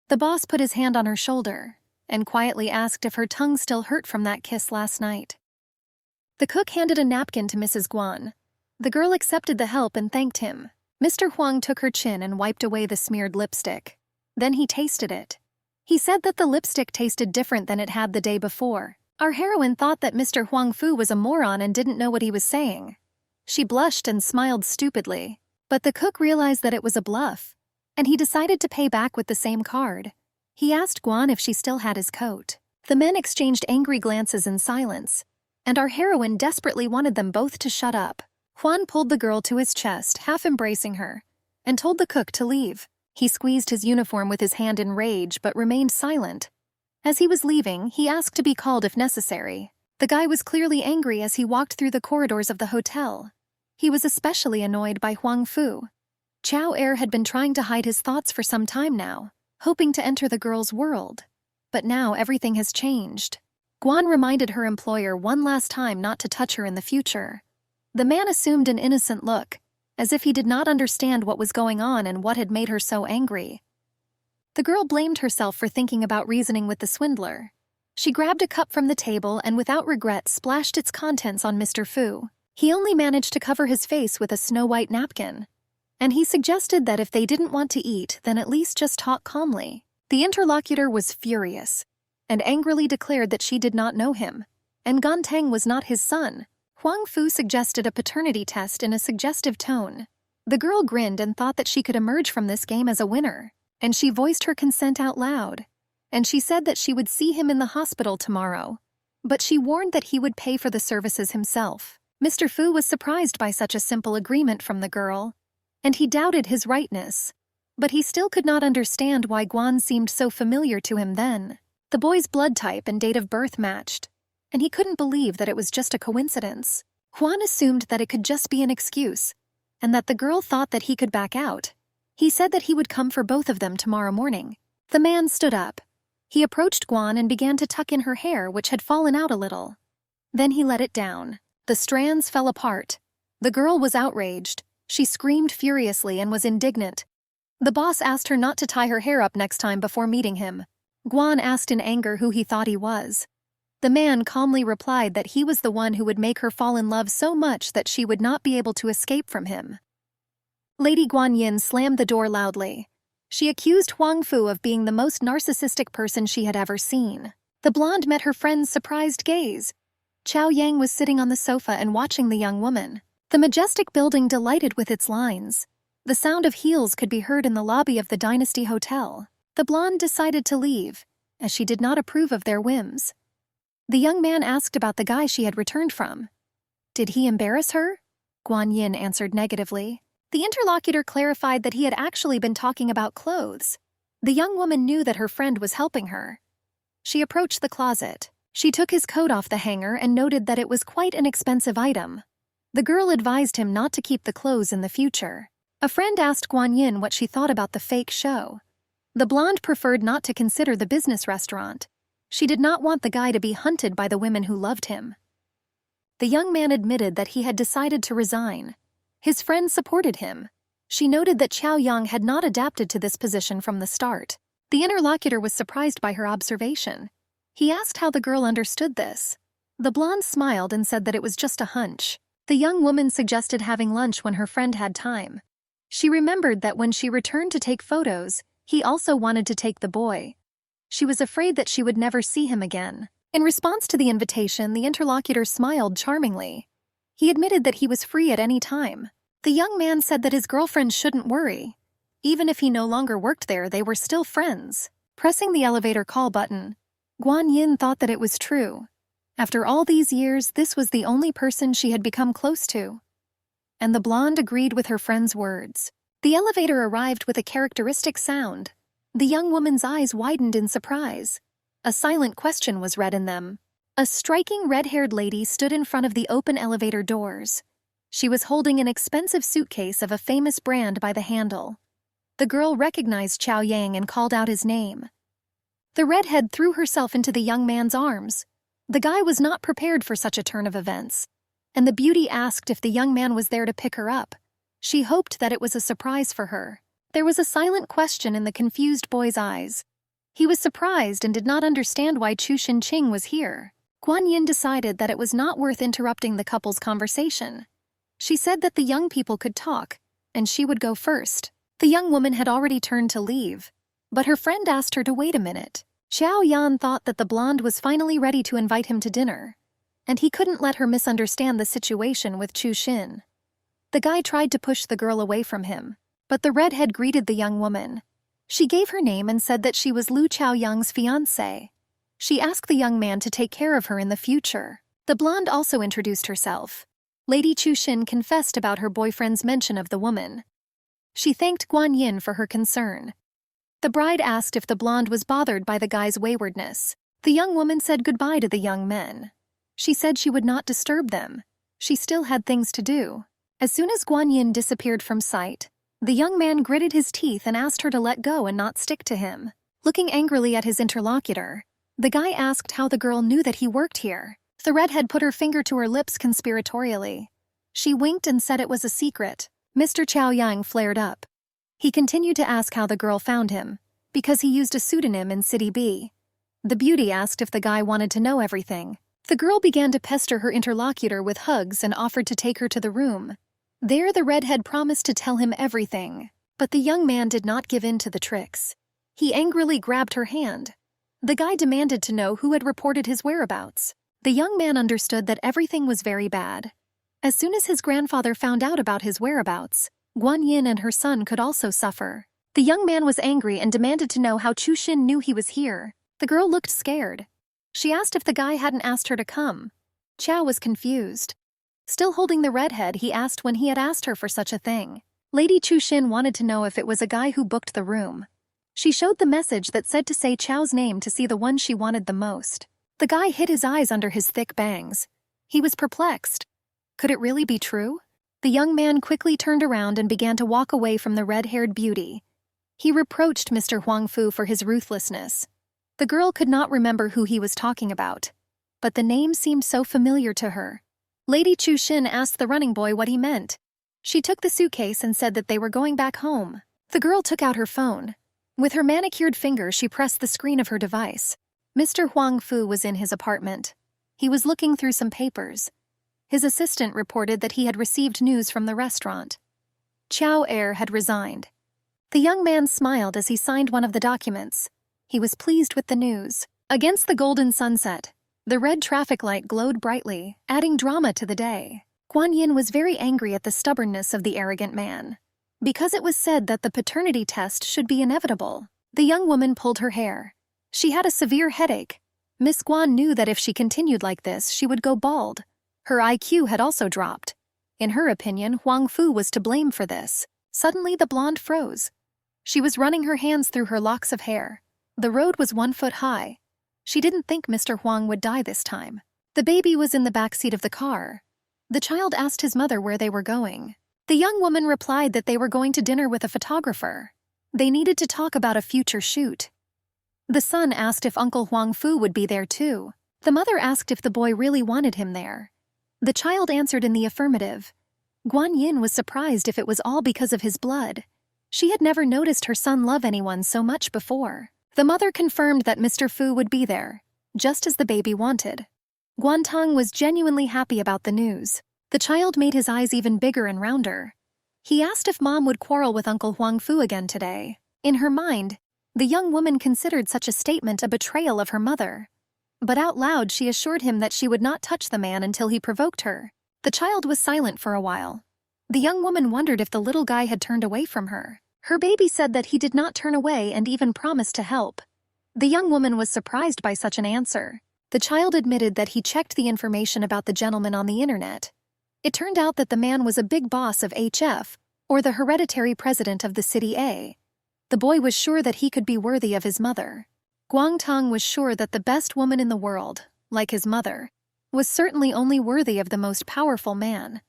The boss put his hand on her shoulder and quietly asked if her tongue still hurt from that kiss last night. The cook handed a napkin to Mrs. Guan. The girl accepted the help and thanked him. Mr. Huang took her chin and wiped away the smeared lipstick. Then he tasted it. He said that the lipstick tasted different than it had the day before. Our heroine thought that Mr. Huang Fu was a moron and didn't know what he was saying. She blushed and smiled stupidly, but the cook realized that it was a bluff, and he decided to pay back with the same card. He asked Guan if she still had his coat. The men exchanged angry glances in silence, and our heroine desperately wanted them both to shut up. Juan pulled the girl to his chest, half embracing her, and told the cook to leave. He squeezed his uniform with his hand in rage but remained silent, As he was leaving, he asked to be called if necessary. The guy was clearly angry as he walked through the corridors of the hotel. He was especially annoyed by Huang Fu. Chao Er had been trying to hide his thoughts for some time now, hoping to enter the girl's world. But now everything has changed. Guan reminded her employer one last time not to touch her in the future. The man assumed an innocent look, as if he did not understand what was going on and what had made her so angry. The girl blamed herself for thinking about reasoning with the swindler. She grabbed a cup from the table and without regret splashed its contents on Mr. Fu. He only managed to cover his face with a snow-white napkin. And he suggested that if they didn't want to eat, then at least just talk calmly. The interlocutor was furious, and angrily declared that she did not know him, and Ganteng was not his son. Huang Fu suggested a paternity test in a suggestive tone. The girl grinned and thought that she could emerge from this game as a winner, and she voiced her consent out loud. And she said that she would see him in the hospital tomorrow, but she warned that he would pay for the services himself. Mr. Fu was surprised by such a simple agreement from the girl, and he doubted his rightness. But he still could not understand why Guan seemed so familiar to him then. The boy's blood type and date of birth matched, and he couldn't believe that it was just a coincidence. Juan assumed that it could just be an excuse, and that the girl thought that he could back out. He said that he would come for both of them tomorrow morning. The man stood up. He approached Guan and began to tuck in her hair, which had fallen out a little. Then he let it down. The strands fell apart. The girl was outraged. She screamed furiously and was indignant. The boss asked her not to tie her hair up next time before meeting him. Guan asked in anger who he thought he was. The man calmly replied that he was the one who would make her fall in love so much that she would not be able to escape from him. Lady Guanyin slammed the door loudly. She accused Huang Fu of being the most narcissistic person she had ever seen. The blonde met her friend's surprised gaze. Chao Yang was sitting on the sofa and watching the young woman. The majestic building delighted with its lines. The sound of heels could be heard in the lobby of the Dynasty Hotel. The blonde decided to leave, as she did not approve of their whims. The young man asked about the guy she had returned from. Did he embarrass her? Guan Yin answered negatively. The interlocutor clarified that he had actually been talking about clothes. The young woman knew that her friend was helping her. She approached the closet. She took his coat off the hanger and noted that it was quite an expensive item. The girl advised him not to keep the clothes in the future. A friend asked Guan Yin what she thought about the fake show. The blonde preferred not to consider the business restaurant. She did not want the guy to be hunted by the women who loved him. The young man admitted that he had decided to resign. His friend supported him. She noted that Chao Yang had not adapted to this position from the start. The interlocutor was surprised by her observation. He asked how the girl understood this. The blonde smiled and said that it was just a hunch. The young woman suggested having lunch when her friend had time. She remembered that when she returned to take photos, he also wanted to take the boy. She was afraid that she would never see him again. In response to the invitation, the interlocutor smiled charmingly. He admitted that he was free at any time. The young man said that his girlfriend shouldn't worry. Even if he no longer worked there, they were still friends. Pressing the elevator call button, Guan Yin thought that it was true. After all these years, this was the only person she had become close to. And the blonde agreed with her friend's words. The elevator arrived with a characteristic sound. The young woman's eyes widened in surprise. A silent question was read in them. A striking red-haired lady stood in front of the open elevator doors. She was holding an expensive suitcase of a famous brand by the handle. The girl recognized Chao Yang and called out his name. The redhead threw herself into the young man's arms. The guy was not prepared for such a turn of events, and the beauty asked if the young man was there to pick her up. She hoped that it was a surprise for her. There was a silent question in the confused boy's eyes. He was surprised and did not understand why Chu Shinqing was here. Guan Yin decided that it was not worth interrupting the couple's conversation. She said that the young people could talk, and she would go first. The young woman had already turned to leave, but her friend asked her to wait a minute. Xiao Yan thought that the blonde was finally ready to invite him to dinner, and he couldn't let her misunderstand the situation with Chu Xin. The guy tried to push the girl away from him, but the redhead greeted the young woman. She gave her name and said that she was Lu Chaoyang's fiancée. She asked the young man to take care of her in the future. The blonde also introduced herself. Lady Chu Xin confessed about her boyfriend's mention of the woman. She thanked Guan Yin for her concern. The bride asked if the blonde was bothered by the guy's waywardness. The young woman said goodbye to the young men. She said she would not disturb them. She still had things to do. As soon as Guan Yin disappeared from sight, the young man gritted his teeth and asked her to let go and not stick to him. Looking angrily at his interlocutor, the guy asked how the girl knew that he worked here. The redhead put her finger to her lips conspiratorially. She winked and said it was a secret. Mr. Chow Yang flared up. He continued to ask how the girl found him, because he used a pseudonym in City B. The beauty asked if the guy wanted to know everything. The girl began to pester her interlocutor with hugs and offered to take her to the room. There the redhead promised to tell him everything, but the young man did not give in to the tricks. He angrily grabbed her hand. The guy demanded to know who had reported his whereabouts. The young man understood that everything was very bad. As soon as his grandfather found out about his whereabouts, Guan Yin and her son could also suffer. The young man was angry and demanded to know how Chu Xin knew he was here. The girl looked scared. She asked if the guy hadn't asked her to come. Chow was confused. Still holding the redhead, he asked when he had asked her for such a thing. Lady Chu Xin wanted to know if it was a guy who booked the room. She showed the message that said to say Chow's name to see the one she wanted the most. The guy hid his eyes under his thick bangs. He was perplexed. Could it really be true? The young man quickly turned around and began to walk away from the red-haired beauty. He reproached Mr. Huang Fu for his ruthlessness. The girl could not remember who he was talking about, but the name seemed so familiar to her. Lady Chu Xin asked the running boy what he meant. She took the suitcase and said that they were going back home. The girl took out her phone. With her manicured finger, she pressed the screen of her device. Mr. Huang Fu was in his apartment. He was looking through some papers. His assistant reported that he had received news from the restaurant. Chow Air had resigned. The young man smiled as he signed one of the documents. He was pleased with the news. Against the golden sunset, the red traffic light glowed brightly, adding drama to the day. Guan Yin was very angry at the stubbornness of the arrogant man. Because it was said that the paternity test should be inevitable, the young woman pulled her hair. She had a severe headache. Miss Guan knew that if she continued like this, she would go bald. Her IQ had also dropped. In her opinion, Huang Fu was to blame for this. Suddenly, the blonde froze. She was running her hands through her locks of hair. The road was 1 foot high. She didn't think Mr. Huang would die this time. The baby was in the back seat of the car. The child asked his mother where they were going. The young woman replied that they were going to dinner with a photographer. They needed to talk about a future shoot. The son asked if Uncle Huang Fu would be there too. The mother asked if the boy really wanted him there. The child answered in the affirmative. Guan Yin was surprised if it was all because of his blood. She had never noticed her son love anyone so much before. The mother confirmed that Mr. Fu would be there, just as the baby wanted. Guantang was genuinely happy about the news. The child made his eyes even bigger and rounder. He asked if Mom would quarrel with Uncle Huang Fu again today. In her mind, the young woman considered such a statement a betrayal of her mother. But out loud she assured him that she would not touch the man until he provoked her. The child was silent for a while. The young woman wondered if the little guy had turned away from her. Her baby said that he did not turn away and even promised to help. The young woman was surprised by such an answer. The child admitted that he checked the information about the gentleman on the internet. It turned out that the man was a big boss of HF, or the hereditary president of the City A. The boy was sure that he could be worthy of his mother. Guangtong was sure that the best woman in the world, like his mother, was certainly only worthy of the most powerful man.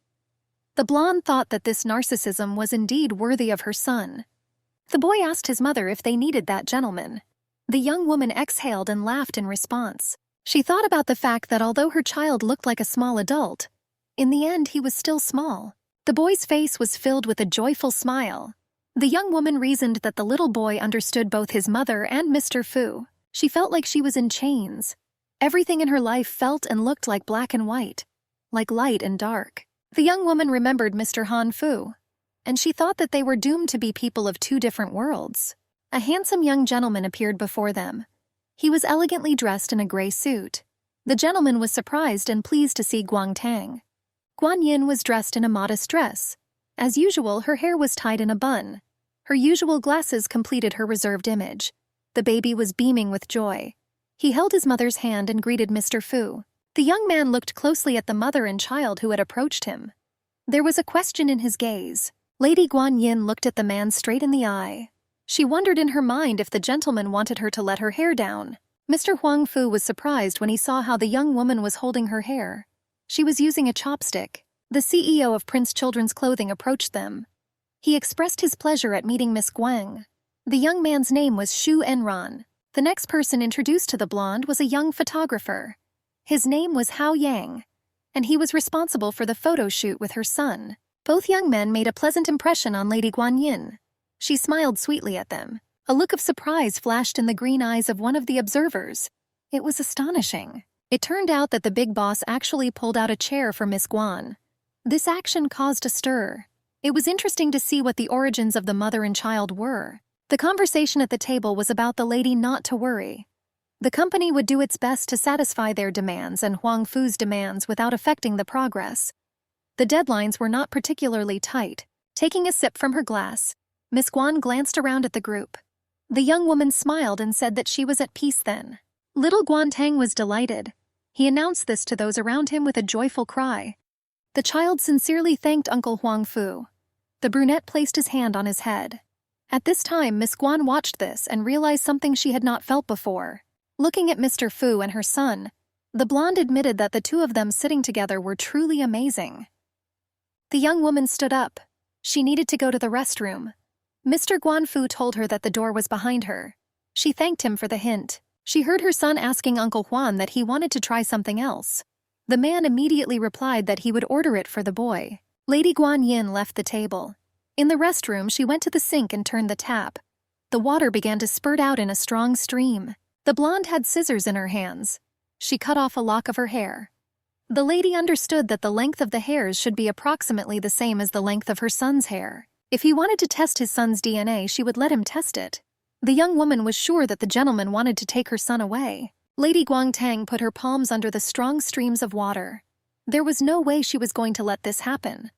The blonde thought that this narcissism was indeed worthy of her son. The boy asked his mother if they needed that gentleman. The young woman exhaled and laughed in response. She thought about the fact that although her child looked like a small adult, in the end he was still small. The boy's face was filled with a joyful smile. The young woman reasoned that the little boy understood both his mother and Mr. Fu. She felt like she was in chains. Everything in her life felt and looked like black and white, like light and dark. The young woman remembered Mr. Han Fu, and she thought that they were doomed to be people of two different worlds. A handsome young gentleman appeared before them. He was elegantly dressed in a gray suit. The gentleman was surprised and pleased to see Guang Tang. Guan Yin was dressed in a modest dress. As usual, her hair was tied in a bun. Her usual glasses completed her reserved image. The baby was beaming with joy. He held his mother's hand and greeted Mr. Fu. The young man looked closely at the mother and child who had approached him. There was a question in his gaze. Lady Guan Yin looked at the man straight in the eye. She wondered in her mind if the gentleman wanted her to let her hair down. Mr. Huang Fu was surprised when he saw how the young woman was holding her hair. She was using a chopstick. The CEO of Prince Children's Clothing approached them. He expressed his pleasure at meeting Miss Guang. The young man's name was Xu Enran. The next person introduced to the blonde was a young photographer. His name was Hao Yang, and he was responsible for the photo shoot with her son. Both young men made a pleasant impression on Lady Guanyin. She smiled sweetly at them. A look of surprise flashed in the green eyes of one of the observers. It was astonishing. It turned out that the big boss actually pulled out a chair for Miss Guan. This action caused a stir. It was interesting to see what the origins of the mother and child were. The conversation at the table was about the lady not to worry. The company would do its best to satisfy their demands and Huang Fu's demands without affecting the progress. The deadlines were not particularly tight. Taking a sip from her glass, Miss Guan glanced around at the group. The young woman smiled and said that she was at peace then. Little Guantang was delighted. He announced this to those around him with a joyful cry. The child sincerely thanked Uncle Huang Fu. The brunette placed his hand on his head. At this time, Miss Guan watched this and realized something she had not felt before. Looking at Mr. Fu and her son, the blonde admitted that the two of them sitting together were truly amazing. The young woman stood up. She needed to go to the restroom. Mr. Guanfu told her that the door was behind her. She thanked him for the hint. She heard her son asking Uncle Juan that he wanted to try something else. The man immediately replied that he would order it for the boy. Lady Guanyin left the table. In the restroom, she went to the sink and turned the tap. The water began to spurt out in a strong stream. The blonde had scissors in her hands. She cut off a lock of her hair. The lady understood that the length of the hairs should be approximately the same as the length of her son's hair. If he wanted to test his son's DNA, she would let him test it. The young woman was sure that the gentleman wanted to take her son away. Lady Guangtang put her palms under the strong streams of water. There was no way she was going to let this happen.